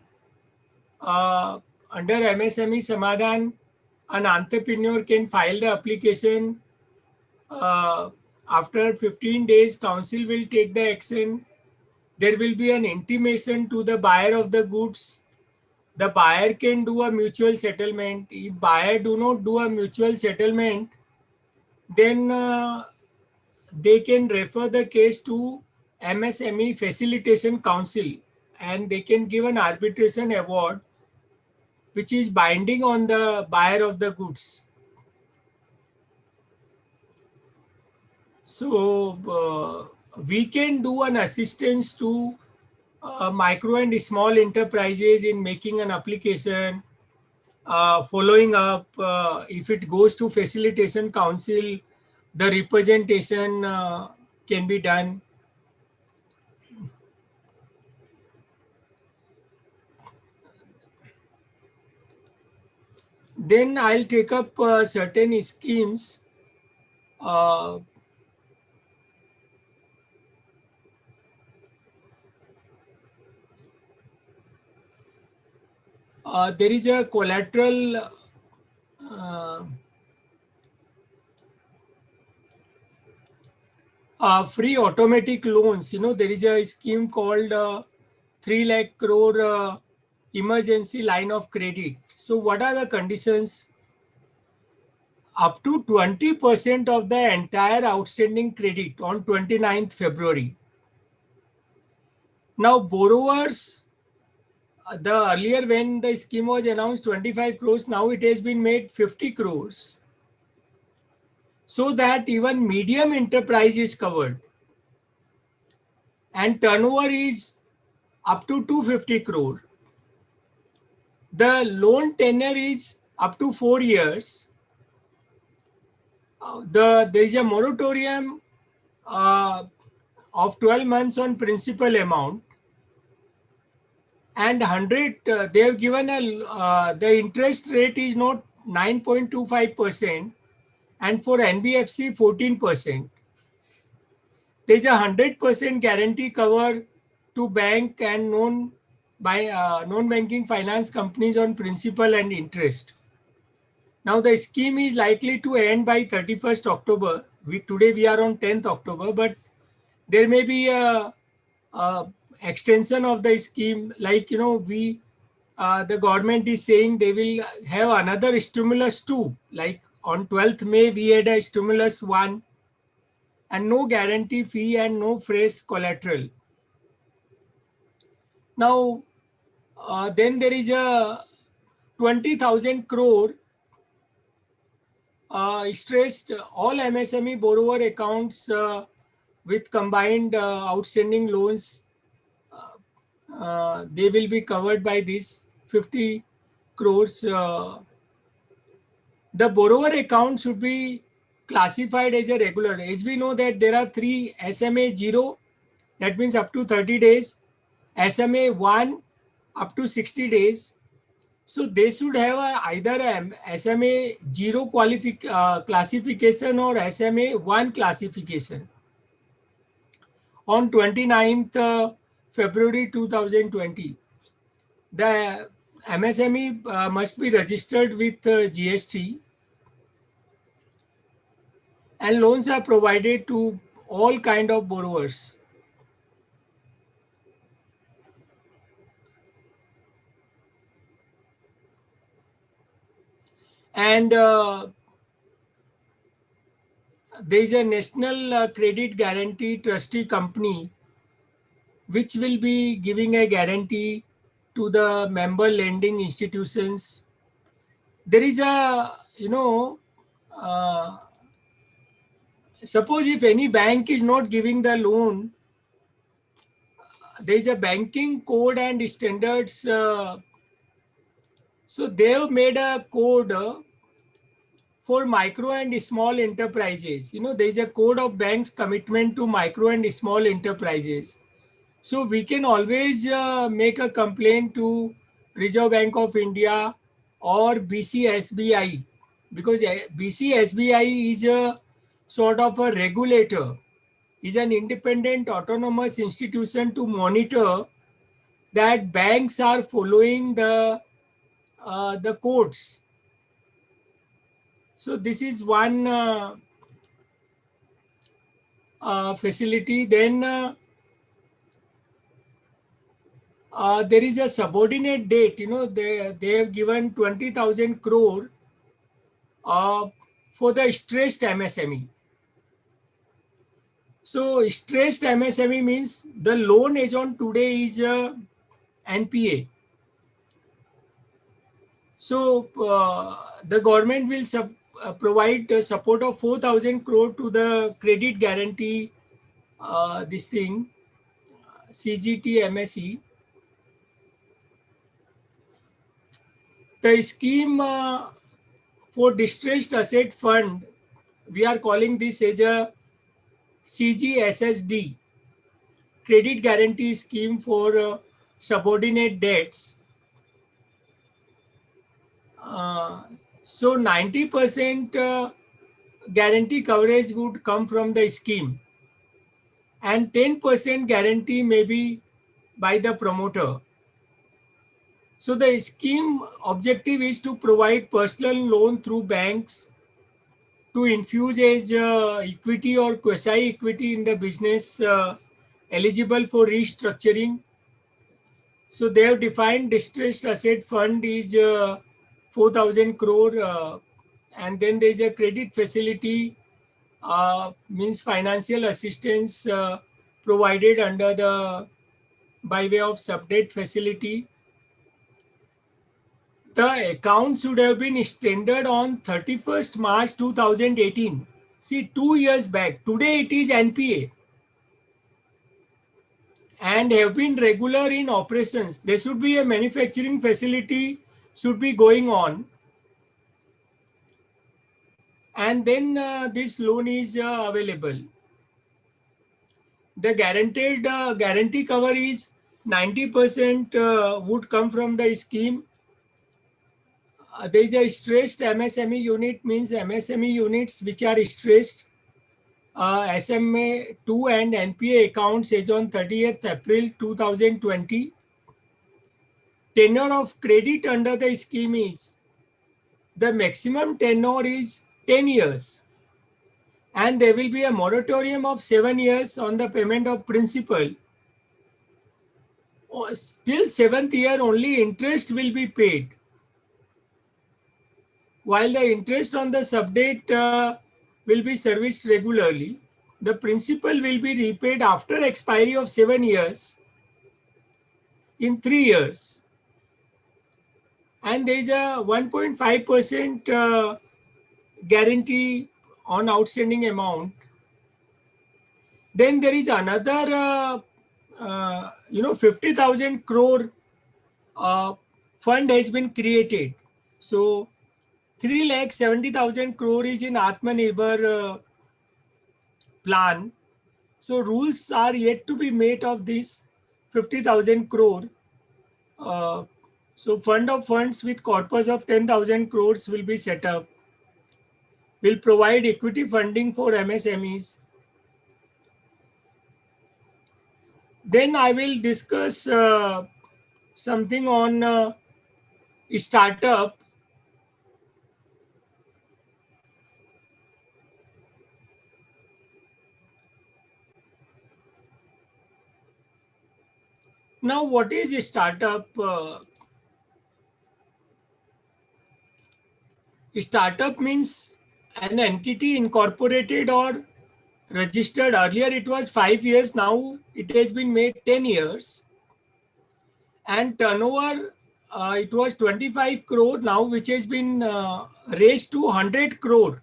Under MSME Samadhan, an entrepreneur can file the application. After 15 days, council will take the action. There will be an intimation to the buyer of the goods. The buyer can do a mutual settlement. If buyer do not do a mutual settlement, then they can refer the case to MSME Facilitation Council and they can give an arbitration award which is binding on the buyer of the goods. So we can do an assistance to micro and small enterprises in making an application, following up. If it goes to Facilitation Council, the representation can be done. Then I'll take up certain schemes. There is a collateral free automatic loans. You know, there is a scheme called 3 lakh crore emergency line of credit. So what are the conditions? Up to 20% of the entire outstanding credit on 29th February. Now borrowers, the earlier when the scheme was announced 25 crores, now it has been made 50 crores. So that even medium enterprise is covered. And turnover is up to 250 crore. The loan tenure is up to 4 years. There is a moratorium of 12 months on principal amount. And 100, they have given the interest rate is not 9.25%, and for NBFC 14%. There is a 100% guarantee cover to bank and non-banking finance companies on principal and interest. Now the scheme is likely to end by 31st October. Today we are on 10th October, but there may be a extension of the scheme. Like, the government is saying they will have another stimulus too. Like on 12th May, we had a stimulus one, and no guarantee fee and no fresh collateral. Now, then there is a 20,000 crore stressed all MSME borrower accounts with combined outstanding loans. They will be covered by this 50 crores. The borrower account should be classified as a regular. As we know that there are three: SMA 0, that means up to 30 days, SMA 1 up to 60 days. So they should have either a SMA 0 classification or SMA 1 classification. On 29th February 2020, the MSME must be registered with GST, and loans are provided to all kind of borrowers. And there is a National Credit Guarantee Trustee Company which will be giving a guarantee to the member lending institutions. There is uh, suppose if any bank is not giving the loan, there is a banking code and standards. So they have made a code for micro and small enterprises. There is a code of banks commitment to micro and small enterprises. So we can always make a complaint to Reserve Bank of India or BCSBI, because BCSBI is a sort of a regulator, is an independent autonomous institution to monitor that banks are following the codes. So this is one facility. Then there is a subordinate debt. They have given 20,000 crore for the stressed MSME. So stressed MSME means the loan as on today is NPA. So the government will provide support of 4,000 crore to the credit guarantee, this thing, CGT MSE. The scheme for distressed asset fund, we are calling this as a CGSSD, credit guarantee scheme for subordinate debts. So 90% guarantee coverage would come from the scheme, and 10% guarantee may be by the promoter. So the scheme objective is to provide personal loan through banks to infuse as equity or quasi-equity in the business eligible for restructuring. So they have defined distressed asset fund is 4,000 crore, and then there is a credit facility, means financial assistance provided under the by way of sub-debt facility. The account should have been extended on 31st March 2018. See, 2 years back. Today it is NPA and have been regular in operations. There should be a manufacturing facility should be going on. And then this loan is available. The guarantee cover is 90% would come from the scheme. There is a stressed MSME unit, means MSME units which are stressed. SMA 2 and NPA accounts as on 30th April 2020. Tenure of credit under the scheme is, the maximum tenure is 10 years, and there will be a moratorium of 7 years on the payment of principal. Till 7th year only interest will be paid, while the interest on the subdate will be serviced regularly. The principal will be repaid after expiry of 7 years in 3 years, and there is a 1.5% guarantee on outstanding amount. Then there is another 50,000 crore fund has been created. So 3,70,000 crore is in Atmanirbhar plan. So rules are yet to be made of this 50,000 crore. So fund of funds with corpus of 10,000 crores will be set up. Will provide equity funding for MSMEs. Then I will discuss something on startup. Now, what is a startup? Startup means an entity incorporated or registered. Earlier it was 5 years, now it has been made 10 years. And turnover, it was 25 crore now, which has been raised to 100 crore.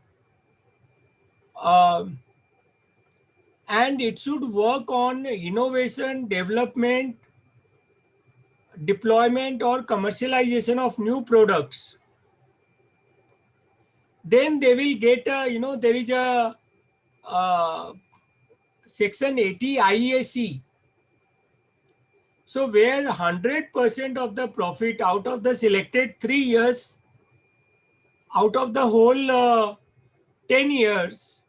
And it should work on innovation, development, deployment or commercialization of new products. Then they will get there is a section 80 IAC. So where 100% of the profit out of the selected 3 years, out of the whole 10 years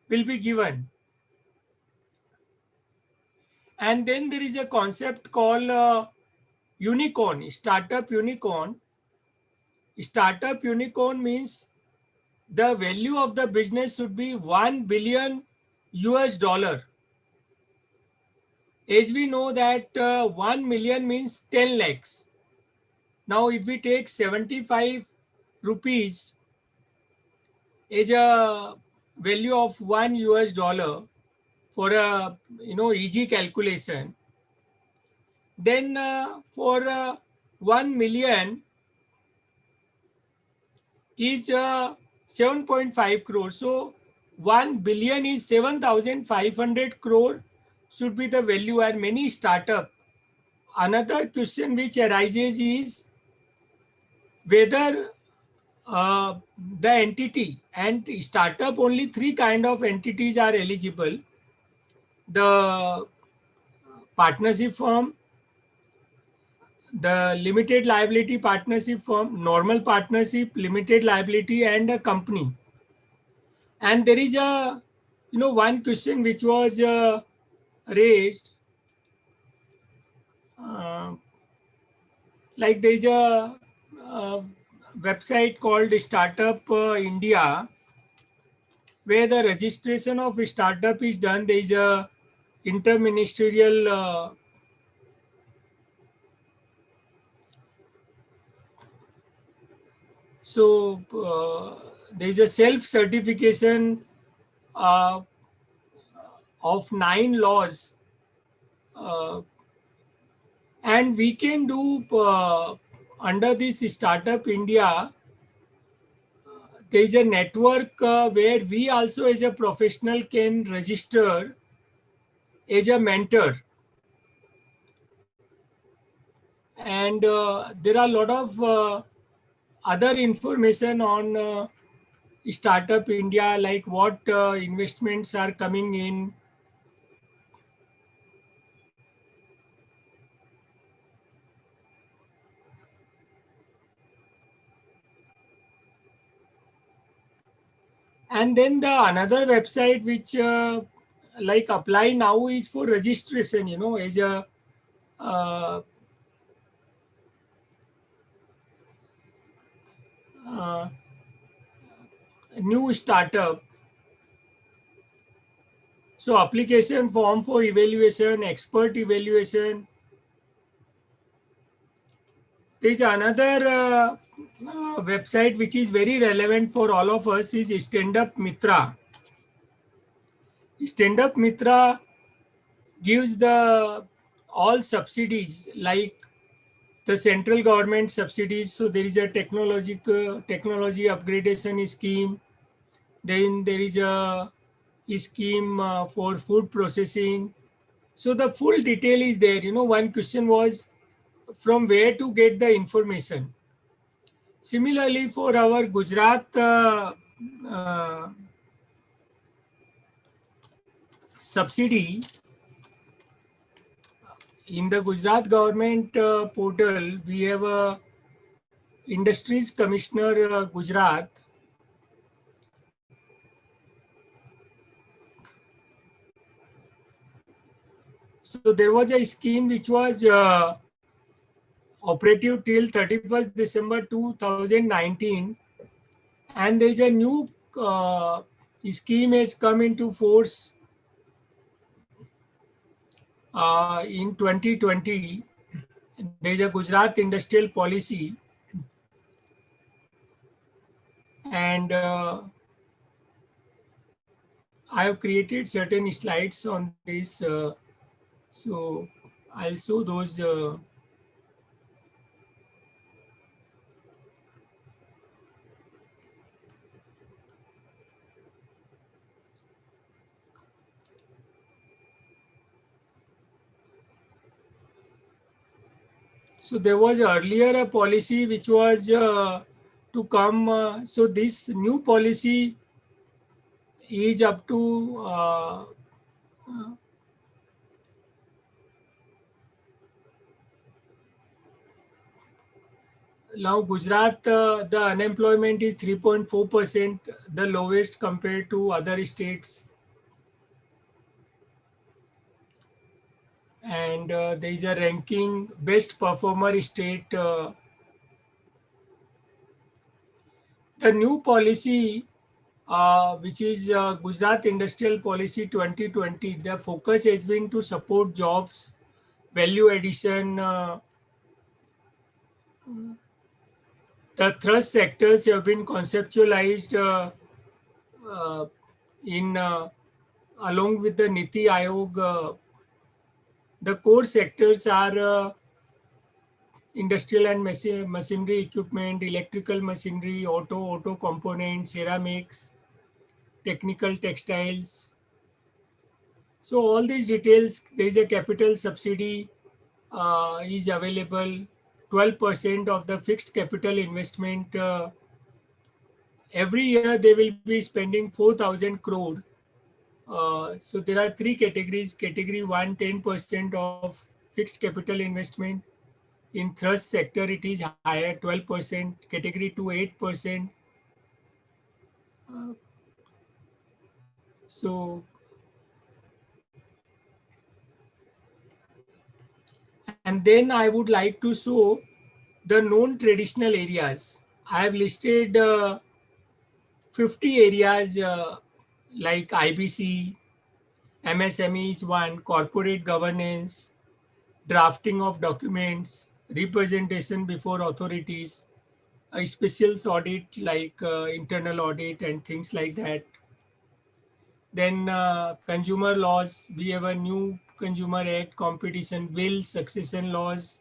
will be given. And then there is a concept called unicorn, startup unicorn. Startup unicorn means the value of the business should be 1 billion US dollar. As we know that 1 million means 10 lakhs. Now if we take 75 rupees as a value of 1 US dollar for a easy calculation, then for 1 million is 7.5 crore. So 1 billion is 7,500 crore should be the value, and many startup. Another question which arises is whether the entity and startup, only 3 kind of entities are eligible: the partnership firm, the limited liability partnership firm, normal partnership, limited liability, and a company. And there is a one question which was raised, like there is a website called Startup India, where the registration of startup is done. There is a interministerial there is a self certification of 9 laws, and we can do under this Startup India. There is a network where we also as a professional can register as a mentor, and there are a lot of other information on Startup India, like what investments are coming in. And then the another website which like apply now is for registration, as a uh, uh, new startup. So application form for evaluation, expert evaluation. There is another website which is very relevant for all of us is Stand Up Mitra. Stand Up Mitra gives the all subsidies like the central government subsidies. So there is a technology upgradation scheme. Then there is a scheme for food processing. So the full detail is there. One question was from where to get the information. Similarly, for our Gujarat uh, subsidy, in the Gujarat government portal, we have a Industries Commissioner Gujarat. So there was a scheme which was operative till 31st December 2019, and there is a new scheme has come into force in 2020. There is a Gujarat Industrial Policy, and I have created certain slides on this. So I'll show those. So there was earlier a policy which was to come. So this new policy is up to now Gujarat. The unemployment is 3.4%, the lowest compared to other states. And there is a ranking best performer state. The new policy, which is Gujarat Industrial Policy 2020, the focus has been to support jobs, value addition. The thrust sectors have been conceptualized uh, in along with the Niti Aayog. The core sectors are industrial and machinery equipment, electrical machinery, auto components, ceramics, technical textiles. So all these details, there is a capital subsidy is available. 12% of the fixed capital investment. Every year they will be spending 4,000 crore. So there are three categories. Category 1, 10% of fixed capital investment. In thrust sector, it is higher, 12%. Category 2, 8%. So, and then I would like to show the non-traditional areas. I have listed 50 areas like IBC, MSME is one, corporate governance, drafting of documents, representation before authorities, a special audit like internal audit and things like that. Then consumer laws, we have a new Consumer Act, competition, will, succession laws,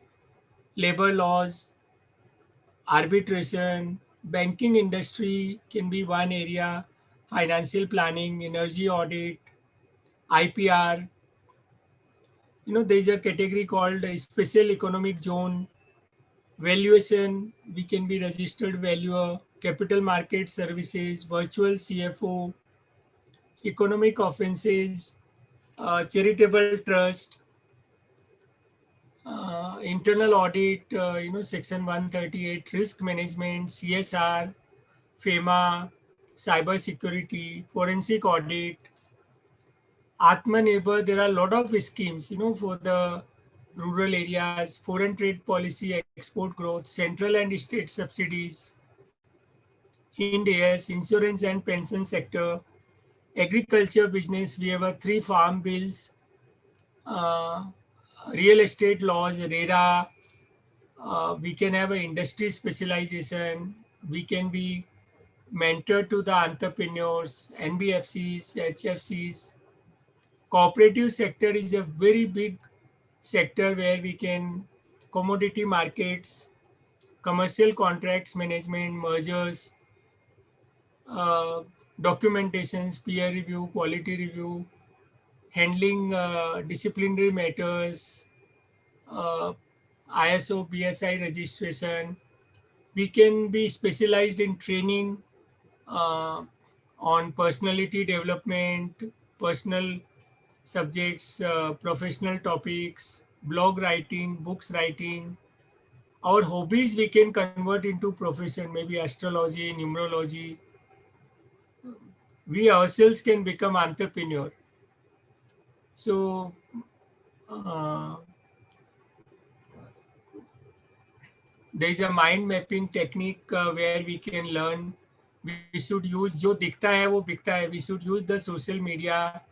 labor laws, arbitration, banking industry can be one area, financial planning, energy audit, IPR. There's a category called a special economic zone, valuation, we can be registered valuer, capital market services, virtual CFO, economic offenses, charitable trust, internal audit, section 138, risk management, CSR, FEMA, cyber security, forensic audit, Atmanirbhar. There are a lot of schemes, for the rural areas, foreign trade policy, export growth, central and state subsidies, Ind-AS, insurance and pension sector, agriculture business. We have 3 farm bills, uh, real estate laws, RERA. We can have an industry specialization. We can be mentor to the entrepreneurs, NBFCs, HFCs. Cooperative sector is a very big sector where we can commodity markets, commercial contracts management, mergers, uh, documentations, peer review, quality review, handling disciplinary matters, uh, ISO, BSI registration. We can be specialized in training uh, on personality development, personal subjects, professional topics, blog writing, books writing. Our hobbies we can convert into profession, maybe astrology, numerology. We ourselves can become entrepreneur. So uh, there is a mind mapping technique where we can learn. We should use जो दिखता है वो बिकता है. We should use the social media.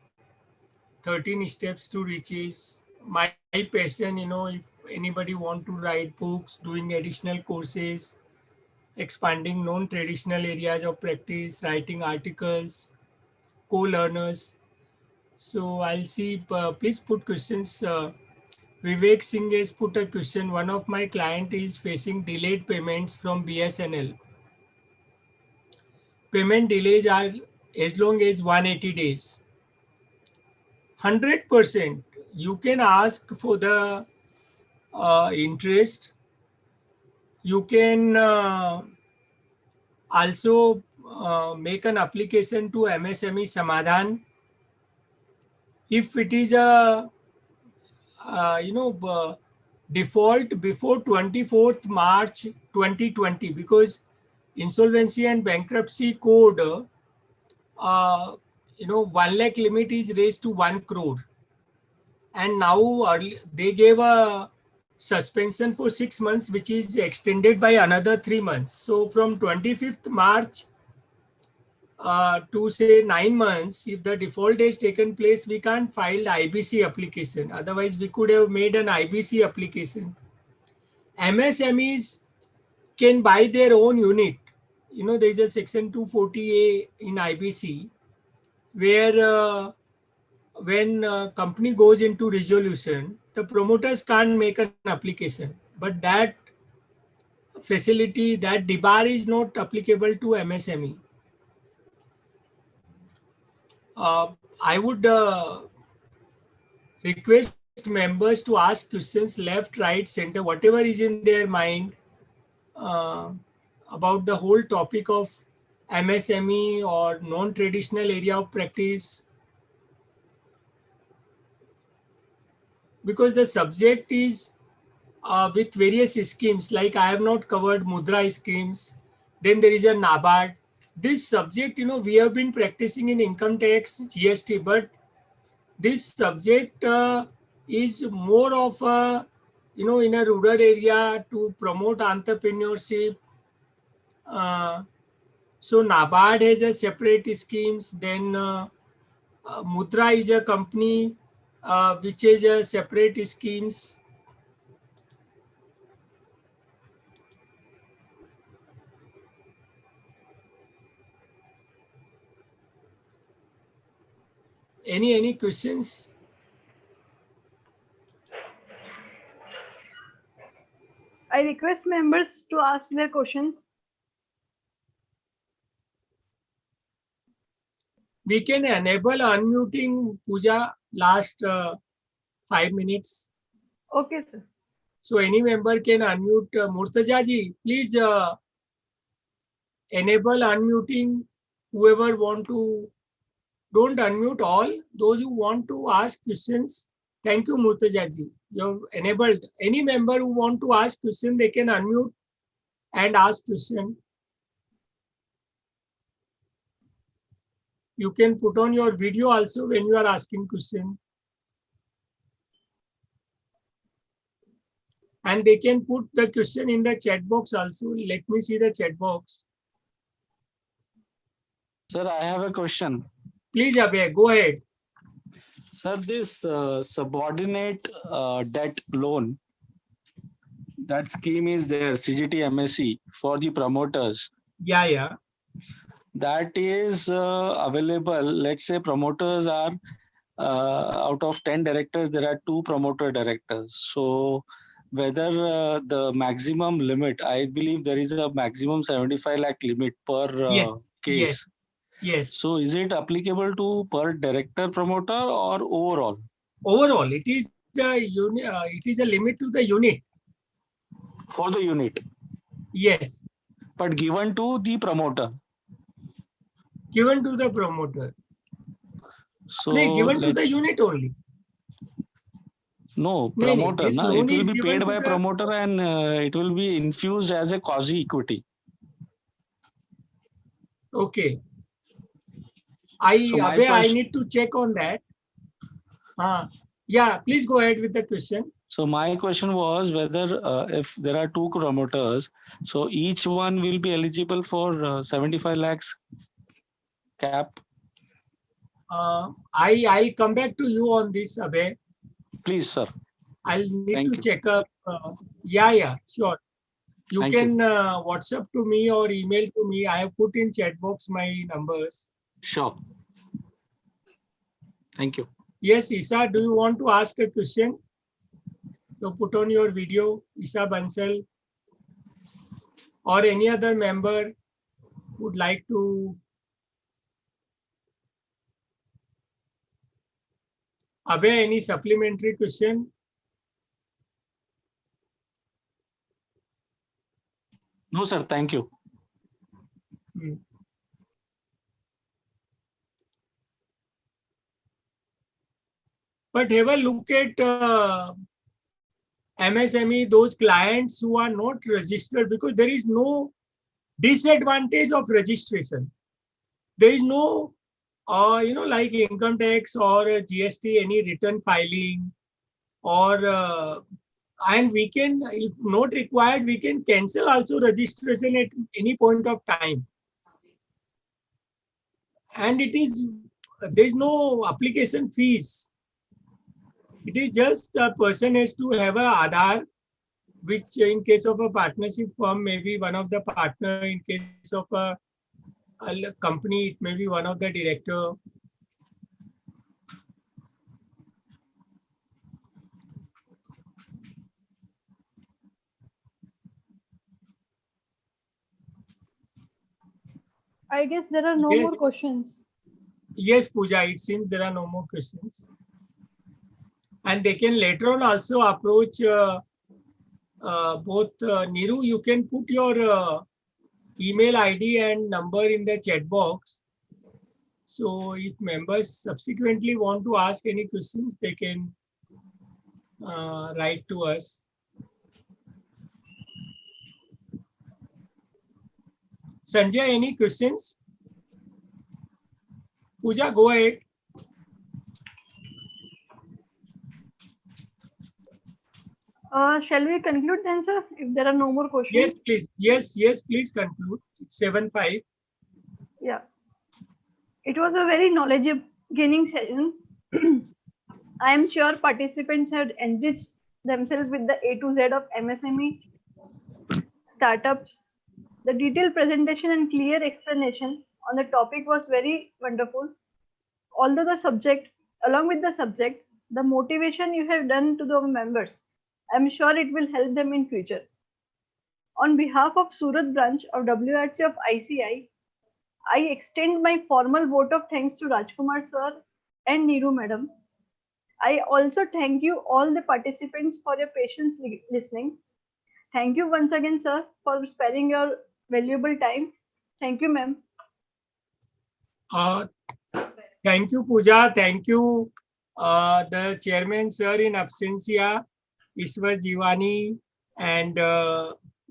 13 steps to riches. My passion, if anybody want to write books, doing additional courses, expanding non-traditional areas of practice, writing articles, co-learners. So I'll see. Please put questions. Vivek Singh has put a question. One of my client is facing delayed payments from BSNL. Payment delays are as long as 180 days. 100%. You can ask for the interest. You can also make an application to MSME Samadhan. If it is a default before 24th March 2020, because insolvency and bankruptcy code, 1 lakh limit is raised to 1 crore. And now they gave a suspension for 6 months, which is extended by another 3 months. So from 25th March to say 9 months, if the default has taken place, we can't file the IBC application. Otherwise, we could have made an IBC application. MSMEs can buy their own unit. There is a section 240A in IBC where when company goes into resolution, the promoters can't make an application. But that facility, that debar is not applicable to MSME. I would request members to ask questions left, right, center, whatever is in their mind uh, about the whole topic of MSME or non-traditional area of practice, because the subject is with various schemes. Like I have not covered Mudra schemes. Then there is a NABARD. This subject, we have been practicing in income tax, GST, but this subject is more of a, in a rural area to promote entrepreneurship. So NABARD has a separate schemes. Then Mudra is a company which has a separate schemes. Any questions? I request members to ask their questions. We can enable unmuting, Pooja, last 5 minutes. Okay, sir. So any member can unmute. Murtaja ji, please enable unmuting. Whoever want to, don't unmute all. Those who want to ask questions. Thank you, Murtaja ji. You're enabled. Any member who want to ask question, they can unmute and ask question. You can put on your video also when you are asking question. And they can put the question in the chat box also. Let me see the chat box. Sir, I have a question. Please, Abhay, go ahead. Sir, this subordinate debt loan, that scheme is there, CGT MSE, for the promoters. Yeah. That is available. Let's say promoters are out of 10 directors, there are 2 promoter directors. So whether the maximum limit, I believe there is a maximum 75 lakh limit per case. Yes. So is it applicable to per director promoter or overall? Overall, it is a limit to the unit. For the unit. Yes. But given to the promoter. Given to the promoter. So given to the unit only. No, promoter. This It loan will is be given paid to by the promoter and it will be infused as a quasi equity. Okay. So I need to check on that. Yeah, please go ahead with the question. So my question was whether if there are 2 promoters, so each one will be eligible for 75 lakhs cap. I'll come back to you on this, Abhay. Please, sir. I'll need Thank to you. check up. Yeah, sure. You Thank can WhatsApp to me or email to me. I have put in chat box my numbers. Sure. Thank you. Yes, Isa, do you want to ask a question? So put on your video, Isa Bansal, or any other member would like to. Abhay, any supplementary question? No, sir. Thank you. But have a look at MSME, those clients who are not registered, because there is no disadvantage of registration. There is no, like income tax or GST, any return filing, or and we can, if not required, we can cancel also registration at any point of time. And there is no application fees. It is just a person has to have a Aadhaar, which in case of a partnership firm, maybe one of the partner. In case of a company, it may be one of the director. I guess there are no more questions. Yes, Pooja, it seems there are no more questions. And they can later on also approach both Niru. You can put your email ID and number in the chat box. So if members subsequently want to ask any questions, they can write to us. Sanjay, any questions? Pooja, go ahead. Shall we conclude then, sir? If there are no more questions. Yes, please. Yes, please conclude. It's 7:05. Yeah. It was a very knowledgeable gaining session. I am sure participants have enriched themselves with the A to Z of MSME startups. The detailed presentation and clear explanation on the topic was very wonderful. Along with the subject, the motivation you have done to the members, I'm sure it will help them in future. On behalf of Surat branch of WRC of ICI, I extend my formal vote of thanks to Rajkumar sir and Neeru madam. I also thank you all the participants for your patience listening. Thank you once again, sir, for sparing your valuable time. Thank you, ma'am. Thank you, Pooja. Thank you, the chairman, sir, in absentia, Ishwar Jivani, and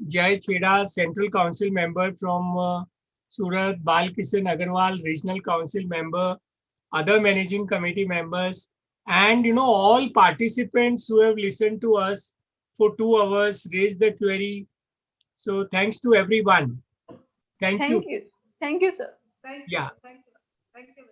Jai Cheda, Central Council member from Surat, Balkishan Agarwal, Regional Council member, other managing committee members, and all participants who have listened to us for 2 hours, raised the query. So thanks to everyone. Thank you. Thank you. Thank you, sir. Thank you. Yeah. Thank you. Thank you.